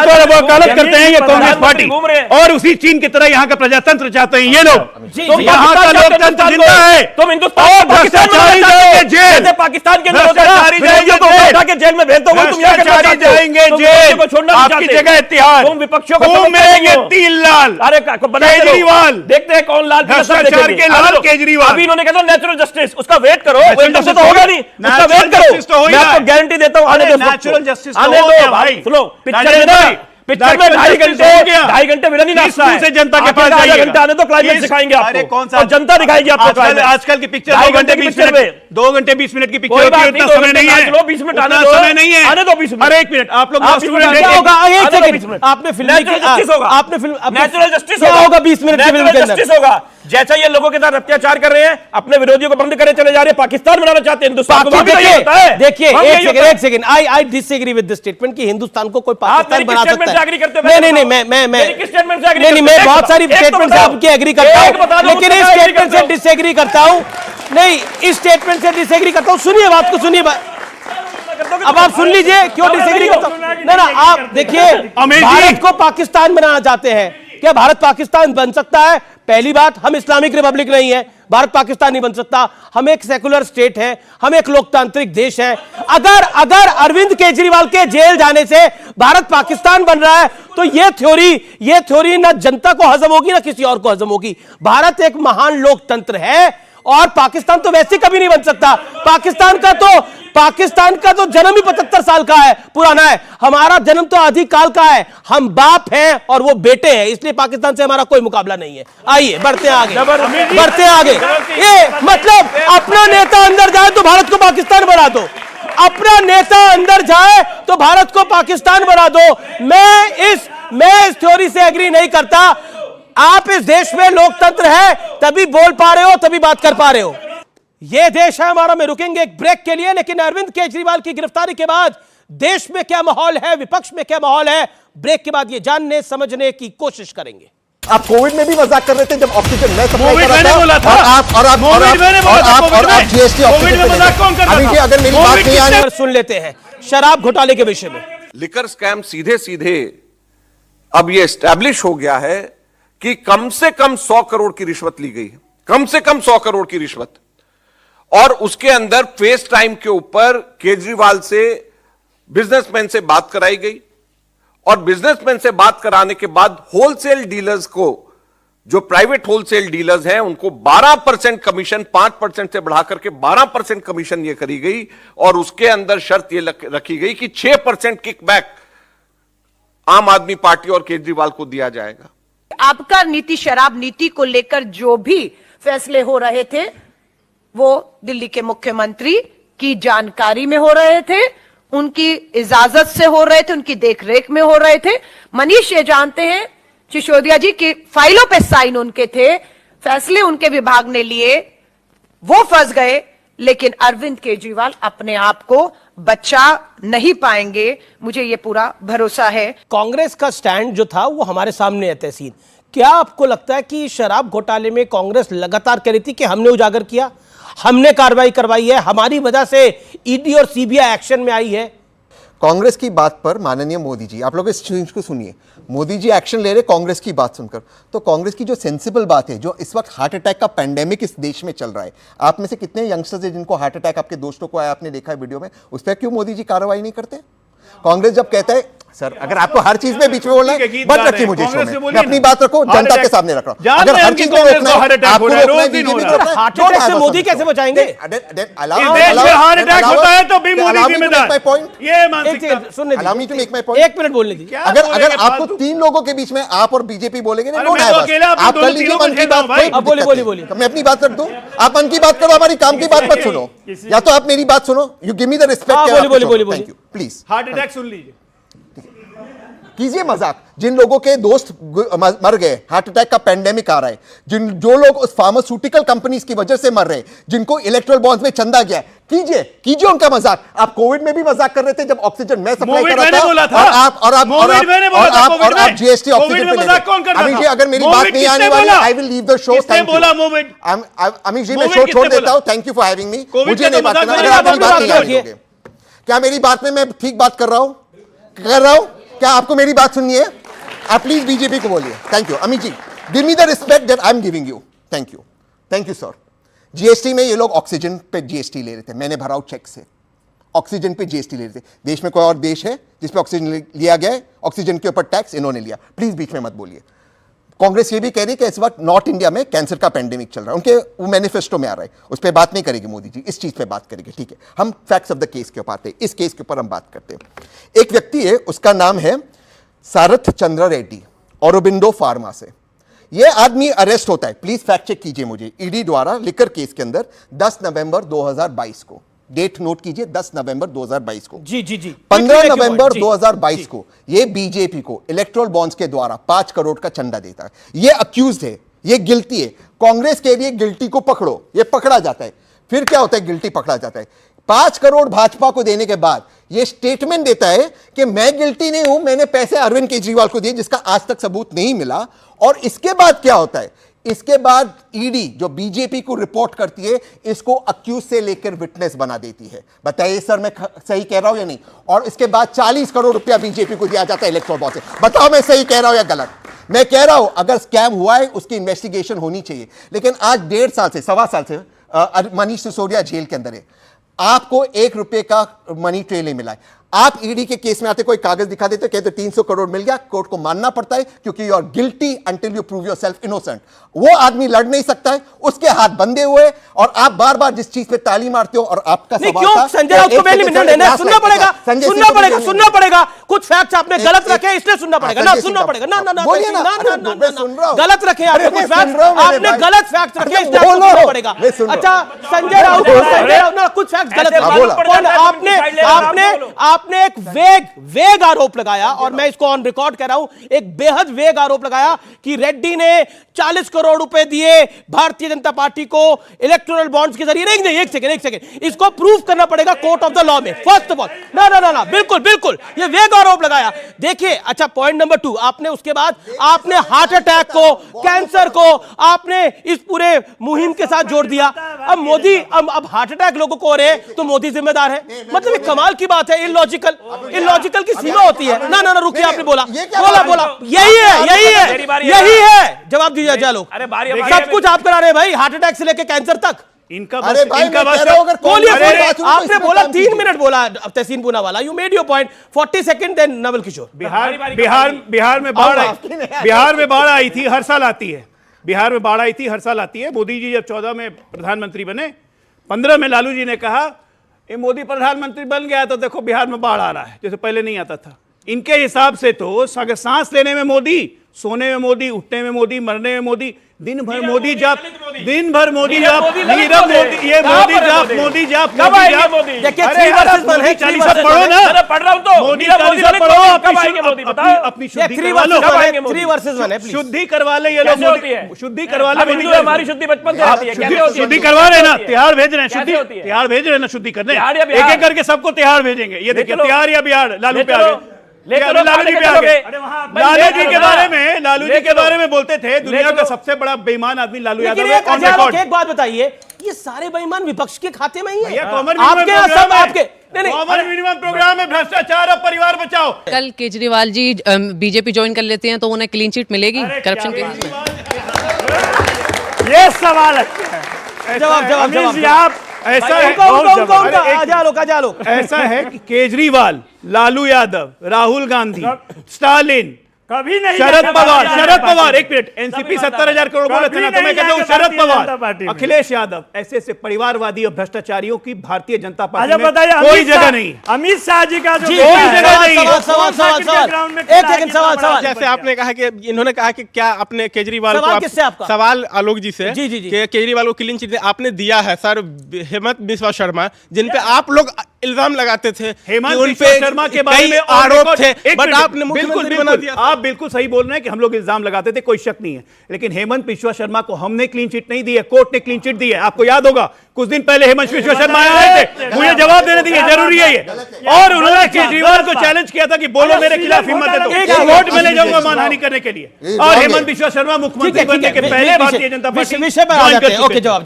तरह वकालत करते हैं ये कांग्रेस पार्टी, और उसी चीन की तरह यहाँ का प्रजातंत्र चाहते हैं ये लोग। यहाँ का लोकतंत्र जिंदा है, तुम हिंदुस्तान भ्रष्टाचारी जाएंगे जेल, पाकिस्तान के जेल में भेज दोगे, भ्रष्टाचारी जाएंगे जेल, आपकी जगह इतिहास, तुम विपक्षियों को मिलेंगे 3 लाल। अरे केजरीवाल, देखते हैं कौन लाल, भ्रष्टाचार के लाल केजरीवाल। अभी इन्होंने कहा नेचुरल जस्टिस, उसका वेट करो, तो होगा नहीं, उसका वेट करो, मैं आपको गारंटी देता हूं, आने दो, नेचुरल जस्टिस आने दो भाई। सुनो, पिक्चर में ना, पिक्चर में 2.5 घंटे विलन ही नाचता है, से जनता के पास आधा घंटा आने दो, क्लाइमेक्स दिखाएंगे आपको। अरे कौन सा? और जनता दिखाएगी आपको। आजकल की पिक्चर 2 घंटे 20 मिनट, 2 घंटे 20 मिनट की पिक्चर होती है, इतना समय नहीं है, 20 मिनट आने दो, समय नहीं है, आने दो 20 मिनट। अरे 1 मिनट, आप लोग क्या होगा? आपने फिल्म नेचुरल जस्टिस होगा 20 मिनट की फिल्म के अंदर जस्टिस होगा। जैसा ये लोगों के साथ अत्याचार कर रहे हैं, अपने विरोधियों को बंद करे चले जा रहे हैं, पाकिस्तान बनाना चाहते हैं हिंदुस्तान को। देखिए एक second, I disagree with this statement कि हिंदुस्तान को कोई पाकिस्तान बना सकता है। नहीं, मैं बहुत सारी स्टेटमेंट से आपकी एग्री करता हूं, लेकिन इस स्टेटमेंट से डिसएग्री करता हूं। नहीं, इस स्टेटमेंट से डिसएग्री करता हूं। सुनिए बात को, सुनिए, अब आप सुन लीजिए क्यों डिसएग्री करता हूं। ना आप देखिए, भारत को पाकिस्तान बनाना चाहते हैं, क्या भारत पाकिस्तान बन सकता है? पहली बात, हम इस्लामिक रिपब्लिक नहीं है, भारत पाकिस्तान नहीं बन सकता। हम एक सेकुलर स्टेट है, हम एक लोकतांत्रिक देश है। अगर अरविंद केजरीवाल के जेल जाने से भारत पाकिस्तान बन रहा है तो ये थ्योरी ना जनता को हजम होगी ना किसी और को हजम होगी। भारत एक महान लोकतंत्र है और पाकिस्तान तो वैसे कभी नहीं बन सकता। पाकिस्तान का तो जन्म ही 75 साल का है, पुराना है। हमारा जन्म तो अधिकाल का है। हम बाप हैं और वो बेटे हैं, इसलिए पाकिस्तान से हमारा कोई मुकाबला नहीं है। आइए बढ़ते आगे। ये मतलब अपना नेता अंदर जाए तो भारत को पाकिस्तान बना दो, अपना नेता अंदर जाए तो भारत को पाकिस्तान बना दो। मैं इस थ्योरी से एग्री नहीं करता। आप इस देश में लोकतंत्र है तभी बोल पा रहे हो, तभी बात कर पा रहे हो। यह देश है हमारा। में रुकेंगे एक ब्रेक के लिए, लेकिन अरविंद केजरीवाल की गिरफ्तारी के बाद देश में क्या माहौल है, विपक्ष में क्या माहौल है, ब्रेक के बाद यह जानने समझने की कोशिश करेंगे। आप कोविड में भी मजाक कर रहे थे जब ऑक्सीजन मैं सप्लाई कोविड कर रहा मैंने बोला था। और आप जीएसटी कोविड में मजाक कौन कर रहा था? अभी अगर मेरी बात नहीं आने सुन लेते हैं शराब घोटाले के विषय में। लिकर स्कैम सीधे सीधे अब यह एस्टैब्लिश हो गया है कि कम से कम 100 करोड़ की रिश्वत ली गई है, कम से कम 100 करोड़ की रिश्वत। और उसके अंदर फेस टाइम के ऊपर केजरीवाल से बिजनेसमैन से बात कराई गई और बिजनेसमैन से बात कराने के बाद होलसेल डीलर्स को, जो प्राइवेट होलसेल डीलर्स हैं, उनको 12% कमीशन 5% से बढ़ा करके 12% कमीशन ये करी गई और उसके अंदर शर्त ये रखी गई कि 6% किकबैक आम आदमी पार्टी और केजरीवाल को दिया जाएगा। आपका नीति शराब नीति को लेकर जो भी फैसले हो रहे थे वो दिल्ली के मुख्यमंत्री की जानकारी में हो रहे थे, उनकी इजाजत से हो रहे थे, उनकी देखरेख में हो रहे थे। मनीष ये जानते हैं सिसोदिया जी की फाइलों पे साइन उनके थे, फैसले उनके विभाग ने लिए, वो फंस गए, लेकिन अरविंद केजरीवाल अपने आप को बचा नहीं पाएंगे, मुझे ये पूरा भरोसा है। कांग्रेस का स्टैंड जो था वो हमारे सामने है तहसीन। क्या आपको लगता है कि शराब घोटाले में कांग्रेस लगातार कह रही थी कि हमने उजागर किया, हमने कार्रवाई करवाई है, हमारी वजह से ईडी और सीबीआई एक्शन में आई है? कांग्रेस की बात पर माननीय मोदी जी, आप लोग इस चीज को सुनिए, मोदी जी एक्शन ले रहे कांग्रेस की बात सुनकर। तो कांग्रेस की जो सेंसिबल बात है, जो इस वक्त हार्ट अटैक का पेंडेमिक इस देश में चल रहा है, आप में से कितने यंगस्टर्स हैं जिनको हार्ट अटैक आपके दोस्तों को आया, आपने देखा है वीडियो में, उस पर क्यों मोदी जी कार्रवाई नहीं करते? कांग्रेस जब कहता है सर, अगर आपको हर चीज में बीच में बोलना है, बात रखिए मुझे शो में, मैं अपनी बात रखो, जनता के सामने रख रहा हूं। अगर हर चीज में रोकना है, आपको रोकना है, बीजेपी को रोकना है, हार्ट अटैक से मोदी कैसे बचाएंगे? हार्ट अटैक होता है तो भी मोदी जिम्मेदार। ये मानसिकता सुनने Allow me to make my point. 1 minute बोलने दीजिए। अगर आपको 3 लोगों के बीच में आप और बीजेपी बोलेंगे ना, आप कर लीजिए मन की बात। अब बोलिए। मैं अपनी बात रख दूं, आप मन की बात करो, हमारी काम की बात मत सुनो, या तो आप मेरी बात सुनो, you give me the respect. बोलिए। Thank you, please. Heart attack सुन लीजिए, कीजिए मजाक। जिन लोगों के दोस्त मर गए, हार्ट अटैक का पेंडेमिक आ रहा है, जो लोग उस फार्मास्यूटिकल कंपनीज की वजह से मर रहे हैं, जिनको इलेक्ट्रल बॉन्ड्स में चंदा गया, कीजिए उनका मजाक। आप कोविड में भी मजाक कर रहे थे जब ऑक्सीजन मैं सप्लाई कर रहा था, और आप जीएसटी ऑक्सीजन पे ले रहे। अमित जी, अगर मेरी बात नहीं आने वाली, I will leave the show. Thank you Amit ji, मैं शो छोड़ देता हूं। Thank you for having me. मुझे नहीं बात करना, अगर आप मेरी बात नहीं आनी होगी। क्या मेरी बात में मैं ठीक बात कर रहा हूं? क्या आपको मेरी बात सुननी है? आप प्लीज बीजेपी को बोलिए। Thank you Amit ji, give me the respect that I am giving you. Thank you sir. GST में ये लोग ऑक्सीजन पे जीएसटी ले रहे थे, मैंने भरा चेक से, ऑक्सीजन पे जीएसटी ले रहे थे। देश में कोई और देश है जिसपे ऑक्सीजन लिया गया है? ऑक्सीजन के ऊपर टैक्स इन्होंने लिया। प्लीज बीच में मत बोलिए। कांग्रेस ये भी कह रही है कि इस वक्त नॉर्थ इंडिया में कैंसर का पेंडेमिक चल रहा है, उनके वो मैनिफेस्टो में आ रहा है, उस पर बात नहीं करेगी मोदी जी, इस चीज पे बात करेंगे। ठीक है, हम फैक्ट्स ऑफ द केस के ऊपर आते हैं, इस केस के ऊपर हम बात करते हैं। एक व्यक्ति है, उसका नाम है सारथ चंद्र रेड्डी, औरोबिंदो फार्मा से। यह आदमी अरेस्ट होता है, प्लीज फैक्ट चेक कीजिए मुझे, ईडी द्वारा लिकर केस के अंदर 10 नवंबर 2022 को, डेट नोट कीजिए 10 नवंबर 2022 को। जी 15 नवंबर 2022 को ये बीजेपी को इलेक्ट्रल बॉन्ड्स के द्वारा 5 करोड़ का चंदा देता है। ये अक्यूज्ड है, ये गिल्टी है। कांग्रेस के लिए गिल्टी को पकड़ो, ये पकड़ा जाता है। फिर क्या होता है? गिल्टी पकड़ा जाता है। 5 करोड़ भाजपा को देने के बाद ये स्टेटमेंट देता है कि मैं गिल्टी नहीं हूं, मैंने पैसे अरविंद केजरीवाल को दिए, जिसका आज तक सबूत नहीं मिला। और इसके बाद क्या होता है? इसके बाद ईडी जो बीजेपी को रिपोर्ट करती है, इसको अक्यूज से लेकर विटनेस बना देती है। बताइए सर, मैं सही कह रहा हूं या नहीं? और इसके बाद 40 करोड़ रुपया बीजेपी को दिया जाता है इलेक्ट्रल बॉन्ड से। बताओ मैं सही कह रहा हूं या गलत? मैं कह रहा हूं अगर स्कैम हुआ है उसकी इन्वेस्टिगेशन होनी चाहिए। लेकिन आज 1.5 साल से, 1.25 साल से मनीष सिसोदिया जेल के अंदर है, आपको 1 रुपए का मनी ट्रेल नहीं मिला है। आप ईडी के केस में आते, कोई कागज दिखा देते, कहते 300 करोड़ मिल गया, कोर्ट को मानना पड़ता है क्योंकि you are guilty until you prove yourself innocent. वो आदमी लड़ नहीं सकता है, उसके हाथ बंधे हुए, और आप बार बार जिस चीज पे ताली मारते हो, और आपका सवाल था संजय राउत को बेल नहीं, सुनना पड़ेगा। कुछ फैक्ट्स आपने गलत रखे, इसलिए सुनना पड़ेगा ना, सुनना पड़ेगा ना, बोलिए ना, गलत रखे आपने, कुछ फैक्ट्स आपने गलत फैक्ट्स रखे, इसलिए सुनना पड़ेगा। अच्छा संजय राउत कुछ फैक्ट्स गलत, आपने एक वेग आरोप लगाया, और मैं इसको ऑन रिकॉर्ड कह रहा हूं, एक बेहद वेग आरोप लगाया कि रेड्डी ने 40 करोड़ रुपए दिए भारतीय जनता पार्टी को इलेक्टोरल बॉन्ड्स के जरिए। नहीं, एक सेकंड, इसको प्रूफ करना पड़ेगा कोर्ट ऑफ द लॉ में, फर्स्ट ऑफ ऑल। ना, बिल्कुल ये वेग आरोप लगाया। देखिए, अच्छा, पॉइंट नंबर 2, आपने उसके बाद आपने हार्ट अटैक को, कैंसर को आपने इस पूरे मुहिम के साथ जोड़ दिया। अब मोदी, अब हार्ट अटैक लोगों को हो रहे हैं तो मोदी जिम्मेदार है। मतलब एक कमाल की बात है, इलॉजिकल की सीमा होती है। ना, रुकिए, आपने बोला, यही है जवाब दीजिए जालो। सब कुछ आप करा रहे हैं भाई, हार्ट अटैक से लेके कैंसर तक। अरे भाई, आपने बोला 3 मिनट बोला Tehseen Poonawalla, you made your point. 40 second, then Naval Kishore. Bihar में बाढ़ आई थी, हर साल आती है। बिहार में बाढ़ आई थी, हर साल आती है। मोदी जी जब 14 में प्रधानमंत्री बने, 15 में लालू जी ने कहा ये मोदी प्रधानमंत्री बन गया तो देखो बिहार में बाढ़ आ रहा है, जैसे पहले नहीं आता था। इनके हिसाब से तो सांस लेने में मोदी, सोने में मोदी, उठने में मोदी, मरने में मोदी, दिन भर मोदी जाप, नीरव मोदी, ये मोदी जाप। देखिए, 3 वर्सेस 1 है, 40 पढ़ो ना, पढ़ रहा हूं तो मोदी 40 पढ़ो, अपनी शुद्धि करवा लो। 3 वर्सेस 1 है, शुद्धि करवा ले ये लोग, शुद्धि करवा ले। हमारी शुद्धि बचपन से होती है, शुद्धि करवा रहे ना, तिहाड़ भेज रहे हैं, तिहाड़ भेज रहे हैं ना शुद्धि करने, एक एक करके सबको तिहाड़ भेजेंगे। ये देखिए, तिहाड़ या बिहार, लालू पे आ गए, लालू जी के बारे में बोलते थे दुनिया का सबसे बड़ा बेईमान आदमी लालू यादव है। एक बात बताइए, ये सारे बेईमान विपक्ष के खाते में ही है। कॉमन मिनिमम प्रोग्राम है, भ्रष्टाचार और परिवार बचाओ। कल केजरीवाल जी बीजेपी ज्वाइन कर लेते हैं तो उन्हें क्लीन चिट मिलेगी करप्शन के लिए? ये सवाल है। जवाब ऐसा है, ऐसा है कि केजरीवाल, लालू यादव, राहुल गांधी, स्टालिन, कभी नहीं, शरद पवार, एक मिनट, एनसीपी 70,000 करोड़ बोले थे ना, तो मैं कहता हूं शरद पवार, अखिलेश यादव, ऐसे परिवारवादी और भ्रष्टाचारियों की भारतीय जनता पार्टी में कोई जगह नहीं। अमित शाह जी का जो कोई जगह नहीं। सवाल, जैसे आपने कहा कि इन्होंने कहा कि क्या अपने केजरीवाल को, सवाल आलोक जी से, कि केजरीवाल को क्लीन चिट आपने दिया है सर, हेमंत बिस्वा शर्मा, जिन पे आप लोग इल्जाम लगाते थे, हेमंत बिस्वा शर्मा के बारे में आरोप थे, बट आपने मुख्यमंत्री बना दिया। आप बिल्कुल सही बोल रहे हैं कि हम लोग इल्जाम लगाते थे, कोई शक नहीं है, लेकिन हेमंत बिस्वा शर्मा को हमने क्लीन चिट नहीं दी है, कोर्ट ने क्लीन चिट दी है। आपको याद होगा कुछ दिन पहले हेमंत बिस्वा शर्मा आए थे, मुझे जवाब देने दीजिए, जरूरी है ये। और उन्होंने केजरीवाल को चैलेंज किया था कि बोलो मेरे खिलाफ हिम्मत है तो कोर्ट में ले जाऊंगा मानहानि करने के लिए। और हेमंत बिस्वा शर्मा मुख्यमंत्री बनने के पहले भारतीय जनता पार्टी,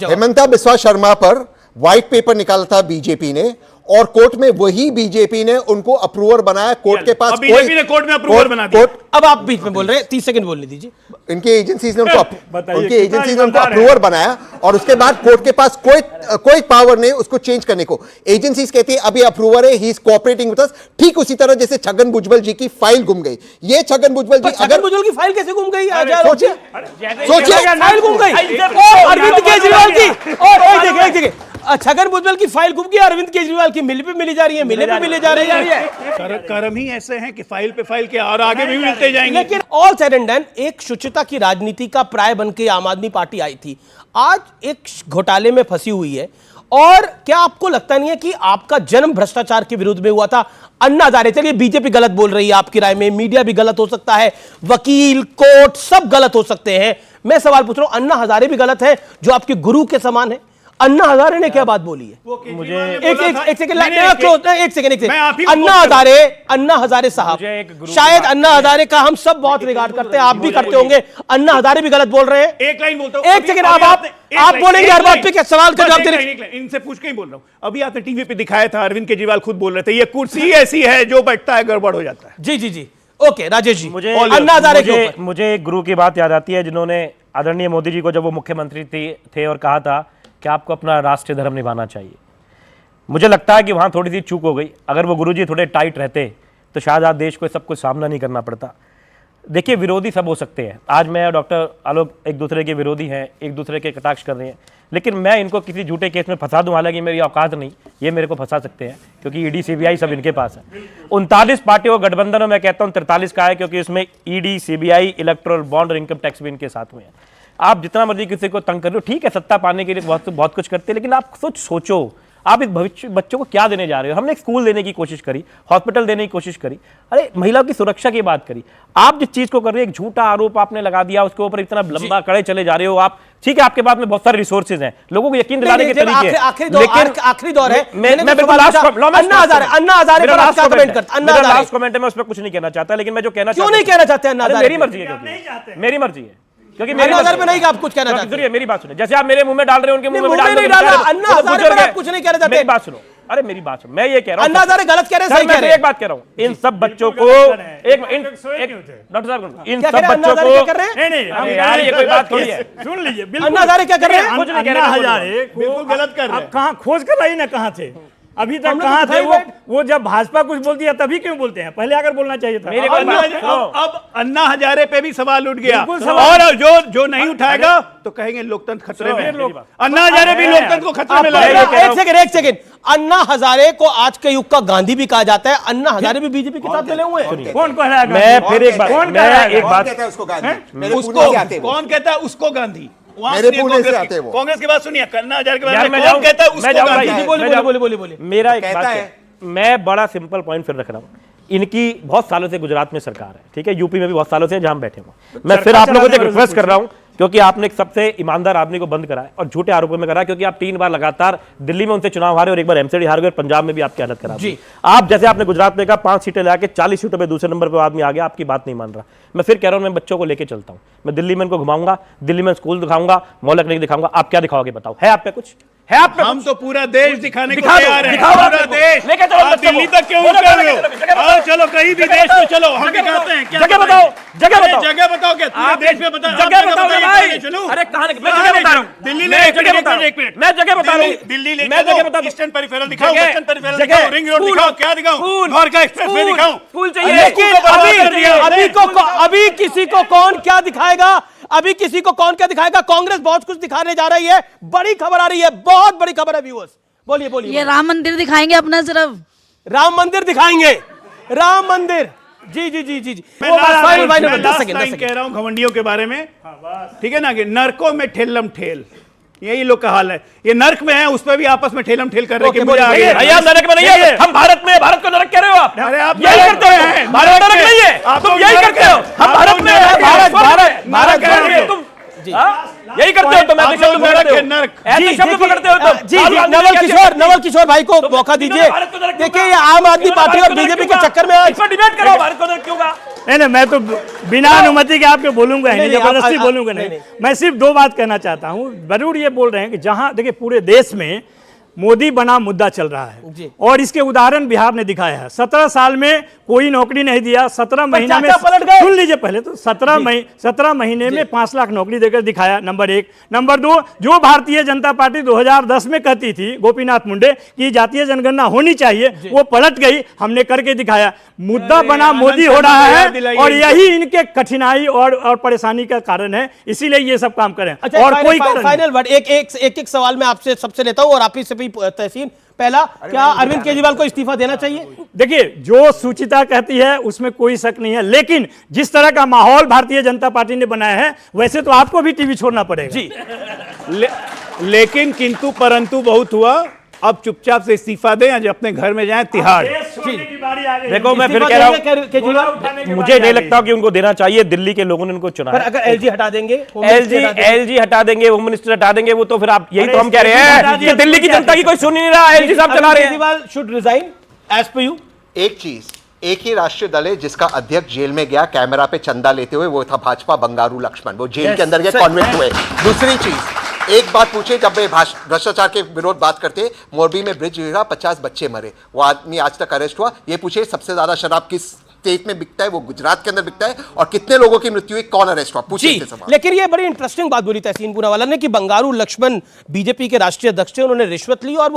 हेमंता बिस्वा शर्मा पर व्हाइट पेपर निकाला था बीजेपी ने, और कोर्ट में वही बीजेपी ने उनको अप्रूवर बनाया। कोर्ट के पास बीजेपी ने कोर्ट में अप्रूवर बना दिया। अब आप बीच में बोल रहे हैं, 30 सेकंड बोलने दीजिए। इनकी एजेंसीज ने उनको अप्रूवर बनाया, और उसके बाद कोर्ट के पास कोई पावर नहीं उसको चेंज करने को। एजेंसीज कहती है अभी अप्रूवर है, he is cooperating with us. ठीक उसी तरह जैसे छगन भुजबल जी की फाइल गुम गई, ये छगन भुजबल जी, छगन भुजबल की फाइल कैसे गुम गई? सोचिए फाइल गुम गई, अरविंद केजरीवाल की, और एक जगह छगन भुजबल की फाइल गुम गई, अरविंद केजरीवाल की मिल पे मिली जा रही है, मिले पे मिली जा रही है। कर्म ही ऐसे हैं कि फाइल पे फाइल के, और आगे भी मिलते जाएंगे। लेकिन ऑल सेड एंड डन, एक शुचिता की राजनीति का प्राय बन के आम आदमी पार्टी आई थी, आज एक घोटाले में फंसी हुई है। और क्या आपको लगता नहीं है कि आपका जन्म भ्रष्टाचार के विरुद्ध में हुआ था? अन्ना हजारे, चलिए बीजेपी गलत बोल रही है आपकी राय में, मीडिया भी गलत हो सकता है, वकील, कोर्ट सब गलत हो सकते हैं, मैं सवाल पूछ रहा हूं, अन्ना हजारे भी गलत है जो आपके गुरु के समान है? अन्ना हजारे ने क्या बात बोली है? मुझे एक सेकंड, अन्ना हजारे साहब, शायद अन्ना हजारे का हम सब बहुत रिगार्ड करते हैं, आप भी करते होंगे, अन्ना हजारे भी गलत बोल रहे हैं। एक लाइन बोलता हूं, एक सेकंड, आप बोलेंगे हर बात पे, क्या सवाल का जवाब देने? इनसे पूछ के ही बोल रहा हूं। अभी आपने टीवी पे दिखाया था, अरविंद केजरीवाल खुद बोल रहे थे ये कुर्सी ऐसी है जो बैठता है गड़बड़ हो जाता है। जी, ओके राजेश जी, अन्ना हजारे मुझे एक गुरु की बात याद आती है, जिन्होंने आदरणीय मोदी जी को जब वो मुख्यमंत्री थे और कहा था कि आपको अपना राष्ट्रीय धर्म निभाना चाहिए। मुझे लगता है कि वहाँ थोड़ी सी चूक हो गई। अगर वो गुरुजी थोड़े टाइट रहते तो शायद आज देश को सब कुछ सामना नहीं करना पड़ता। देखिए, विरोधी सब हो सकते हैं, आज मैं और डॉक्टर आलोक एक दूसरे के विरोधी हैं, एक दूसरे के कटाक्ष कर रहे हैं, लेकिन मैं इनको किसी झूठे केस में फंसा दूं, हालांकि मेरी औकात नहीं, ये मेरे को फंसा सकते हैं क्योंकि ईडी सीबीआई सब इनके पास है। 39 पार्टियों का गठबंधन है, मैं कहता हूँ 43 का है, क्योंकि उसमें ईडी, सीबीआई, इलेक्टोरल बॉन्ड और इनकम टैक्स भी इनके साथ में है। आप जितना मर्जी किसी को तंग कर लो, ठीक है, सत्ता पाने के लिए बहुत कुछ करते हैं, लेकिन आप सोचो आप इस भविष्य बच्चों को क्या देने जा रहे हो? हमने एक स्कूल देने की कोशिश करी, हॉस्पिटल देने की कोशिश करी, अरे महिलाओं की सुरक्षा की बात करी। आप जिस चीज को कर रहे हो, एक झूठा आरोप आपने लगा दिया, उसके ऊपर इतना लंबा कड़े चले जा रहे हो आप। ठीक है, आपके पास में बहुत सारे रिसोर्सेज हैं, लोगों को यकीन दिलाने के तरीके हैं, आखिरी दौर है। मैं बिल्कुल लास्ट कमेंट है, मैं उस पर कुछ नहीं कहना चाहता, लेकिन मैं जो कहना क्यों नहीं कहना चाहते? मेरी मर्जी है, मेरी मर्जी है, क्योंकि मेरी नजर में नहीं आप कुछ कहना चाहते। सुनिए मेरी बात सुनिए, जैसे आप मेरे मुंह में डाल रहे हो, उनके मुंह में डाल नहीं डाला। अन्ना हजारे पर आप कुछ नहीं कहना चाहते। मेरी बात सुनो, अरे मेरी बात सुनो, मैं ये कह रहा हूं अन्ना हजारे गलत कह रहे हैं, सही कह रहे हैं। एक बात कह रहा हूं, इन सब बच्चों को डॉक्टर साहब, इन सब बच्चों को नहीं यार ये कोई बात थोड़ी है। सुन लीजिए, अन्ना हजारे क्या कर रहे हैं? अन्ना हजारे बिल्कुल गलत कर रहे हैं। कहाँ खोज कर रही ना, कहाँ थे अभी तक, कहाँ थे वो जब भाजपा कुछ बोलती है तभी क्यों बोलते हैं? पहले आकर बोलना चाहिए था। मेरे अब अन्ना हजारे पे भी सवाल उठ गया, और जो नहीं उठाएगा तो कहेंगे लोकतंत्र खतरे में। अन्ना हजारे भी लोकतंत्र को खतरे में ला रहे हैं। एक सेकंड, अन्ना हजारे को आज के युग का गांधी भी कहा जाता है। अन्ना हजारे भी बीजेपी के साथ मिले हुए हैं। कौन कह रहा है? मैं फिर एक बात, कौन कहता है उसको गांधी? मेरे पुणे से आते हैं वो। कांग्रेस की बात सुनिए, अन्ना हजारे के बारे में कौन कहता है उसको गांधी? बोलिए। मेरा एक बात है, मैं बड़ा सिंपल पॉइंट फिर रख रहा हूँ। इनकी बहुत सालों से गुजरात में सरकार है, ठीक है, यूपी में भी बहुत सालों से जहां हम बैठे हुए। मैं फिर आप लोगों से रिक्वेस्ट कर रहा हूं, क्योंकि आपने एक सबसे ईमानदार आदमी को बंद कराया और झूठे आरोपों में कराया, क्योंकि आप 3 बार लगातार दिल्ली में उनसे चुनाव हारे और एक बार एमसीडी हार गए, पंजाब में भी आपकी हालत खराब हुई। आप जैसे आपने गुजरात में कहा 5 सीटें लाके 40 सीटों पे दूसरे नंबर पर आदमी आ गया, आपकी बात नहीं मान रहा। मैं फिर कह रहा हूं, मैं बच्चों को लेके चलता हूं, मैं दिल्ली में इनको घुमाऊंगा, दिल्ली में स्कूल दिखाऊंगा, मोहल्ला क्लिनिक दिखाऊंगा। आप क्या दिखाओगे बताओ? है आप पे कुछ? है आप पे? हम तो पूरा देश दिखाने को दिखा दो, तैयार हैं। दिखाओ आप पूरा देश लेके चलो आप दिल्ली तक क्यों उतर रहे हो? आओ चलो कहीं भी देश में चलो, हम दिखाते हैं। जगह बताओ, जगह बताओ, जगह बताओ, क्या पूरे देश में बताओ? जगह बताओ भाई। चलो, अरे कहां? मैं जगह बता रहा हूं, दिल्ली मैं जगह बता रहा हूं, मैं जगह बता रहा हूं, दिल्ली ले, मैं जगह बता, ईस्टर्न पेरिफेरल दिखाओ, वेस्टर्न पेरिफेरल दिखाओ, रिंग रोड दिखाओ, क्या दिखाओ? द्वारका एक्सप्रेसवे दिखाओ। स्कूल चाहिए, लेकिन अभी किसी को कौन क्या दिखाएगा? अभी किसी को कौन क्या दिखाएगा? कांग्रेस बहुत कुछ दिखाने जा रही है, बड़ी खबर आ रही है, बहुत बड़ी खबर है व्यूअर्स। बोलिए। ये राम मंदिर दिखाएंगे अपना, सिर्फ राम मंदिर दिखाएंगे, राम मंदिर। जी। मैं कह रहा हूं घमंडियों के बारे में, ठीक है ना, कि नरकों में ठेलम ठेल, यही लोग का हाल है। ये नरक में है, उस पर भी आपस में ठेलम ठेल कर रहे हैं। भैया नरक में नहीं है, हम भारत में, भारत को नरक कह रहे हो आप? अरे आप यही करते हैं, भारत नरक नहीं है, तुम यही करते हो। हम भारत में, भारत तुम यही करते हो, तो मैं नरक ऐसे शब्द पकड़ते हो तुम। जी नवल किशोर भाई को मौका दीजिए। देखिए, ये आम आदमी पार्टी और बीजेपी के चक्कर में इस पर डिबेट करो, भारत को नरक क्यों कहा? नहीं, मैं तो बिना अनुमति के आपके बोलूंगा नहीं, जबरदस्ती बोलूंगा नहीं। मैं सिर्फ 2 बात कहना चाहता हूं। जरूर ये बोल रहे हैं कि जहां देखिए पूरे देश में मोदी बना मुद्दा चल रहा है, और इसके उदाहरण बिहार ने दिखाया है। 17 साल में कोई नौकरी नहीं दिया, 17 महीने में पलट गए। सुन लीजिए पहले तो, 17 महीने में 5 लाख नौकरी देकर दिखाया, नंबर 1। नंबर 2, जो भारतीय जनता पार्टी 2010 में कहती थी गोपीनाथ मुंडे की जातीय जनगणना होनी चाहिए, वो पलट गई, हमने करके दिखाया। मुद्दा बना मोदी हो रहा है, और यही इनके कठिनाई और परेशानी का कारण है, इसीलिए ये सब काम करें। और कोई फाइनल वर्ड, एक सवाल मैं आपसे सबसे लेता हूं, और आप ही से तहसीन। पहला, क्या अरविंद केजरीवाल को इस्तीफा देना चाहिए? देखिए, जो सुचिता कहती है उसमें कोई शक नहीं है, लेकिन जिस तरह का माहौल भारतीय जनता पार्टी ने बनाया है, वैसे तो आपको भी टीवी छोड़ना पड़ेगा। जी लेकिन किंतु परंतु बहुत हुआ। अब चुपचाप से इस्तीफा दें, आज अपने घर में जाएं तिहाड़। देखो, मैं फिर कह रहा हूं, मुझे नहीं लगता कि उनको देना चाहिए, दिल्ली के लोगों ने उनको चुना। अगर एलजी हटा देंगे, एलजी हटा देंगे, होम मिनिस्टर हटा देंगे, वो तो फिर आप यही तो हम कह रहे हैं कि दिल्ली की जनता की कोई सुन नहीं रहा, एलजी साहब चला रहे हैं। Kejriwal should resign as per you. एक चीज, एक ही राष्ट्रीय दल है जिसका अध्यक्ष जेल में गया कैमरा पे चंदा लेते हुए, वो था भाजपा बंगारू लक्ष्मण, वो जेल के अंदर गए, कॉन्वेंट हुए। दूसरी चीज, एक बात पूछे, जब वे भ्रष्टाचार के विरोध बात करते, मोरबी में ब्रिज गिरा, 50 बच्चे मरे, वो आदमी आज तक अरेस्ट हुआ। ये पूछे सबसे ज्यादा शराब किस स्टेट में बिकता है, वो गुजरात के अंदर बिकता है, और कितने लोगों की मृत्यु हुई, कौन अरेस्ट हुआ, पूछिए सवाल। लेकिन ये बड़ी इंटरेस्टिंग बात बोली तहसीन पूनावाला ने कि बंगारू लक्ष्मण बीजेपी के राष्ट्रीय अध्यक्ष थे, उन्होंने रिश्वत ली, और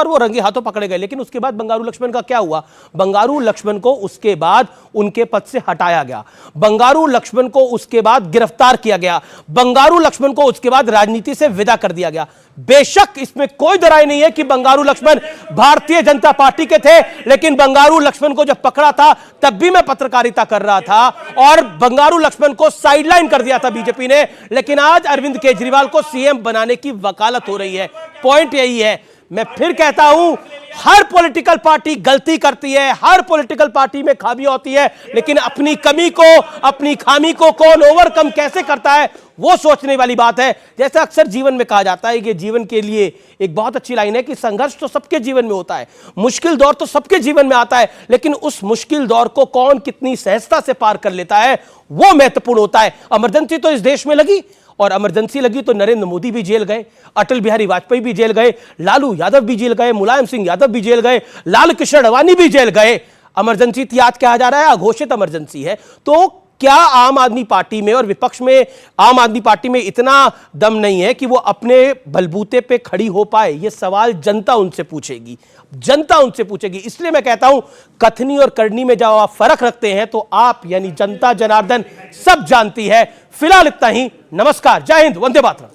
वो रंगे हाथों पकड़े गए। लेकिन उसके बाद बंगारू लक्ष्मण का क्या हुआ? बंगारू लक्ष्मण को उसके बाद उनके पद से हटाया गया, बंगारू लक्ष्मण को उसके बाद गिरफ्तार किया गया, बंगारू लक्ष्मण को उसके बाद राजनीति से विदा कर दिया गया। बेशक इसमें कोई दराई नहीं है कि बंगारू लक्ष्मण भारतीय जनता पार्टी के थे, लेकिन बंगारू लक्ष्मण लक्ष्मण को जब पकड़ा था तब भी मैं पत्रकारिता कर रहा था और बंगारू लक्ष्मण को साइडलाइन कर दिया था बीजेपी ने, लेकिन आज अरविंद केजरीवाल को सीएम बनाने की वकालत हो रही है। पॉइंट यही है, मैं फिर कहता हूं, हर पॉलिटिकल पार्टी गलती करती है, हर पॉलिटिकल पार्टी में खामियां होती है, लेकिन अपनी कमी को, अपनी खामी को कौन ओवरकम कैसे करता है वो सोचने वाली बात है। जैसे अक्सर जीवन में कहा जाता है कि जीवन के लिए एक बहुत अच्छी लाइन है कि संघर्ष तो सबके जीवन में होता है, मुश्किल दौर तो सबके जीवन में आता है, लेकिन उस मुश्किल दौर को कौन कितनी सहजता से पार कर लेता है वो महत्वपूर्ण होता है। इमरजेंसी तो इस देश में लगी, और इमरजेंसी लगी तो नरेंद्र मोदी भी जेल गए, अटल बिहारी वाजपेयी भी जेल गए, लालू यादव भी जेल गए, मुलायम सिंह यादव भी जेल गए, लाल कृष्ण अडवाणी भी जेल गए। इमरजेंसी थी, आज कहा जा रहा है अघोषित इमरजेंसी है। तो क्या आम आदमी पार्टी में और विपक्ष में आम आदमी पार्टी में इतना दम नहीं है कि वो अपने बलबूते पे खड़ी हो पाए? ये सवाल जनता उनसे पूछेगी, जनता उनसे पूछेगी। इसलिए मैं कहता हूं, कथनी और करनी में जब आप फर्क रखते हैं तो आप यानी जनता जनार्दन सब जानती है। फिलहाल इतना ही, नमस्कार, जय हिंद, वंदे मातरम।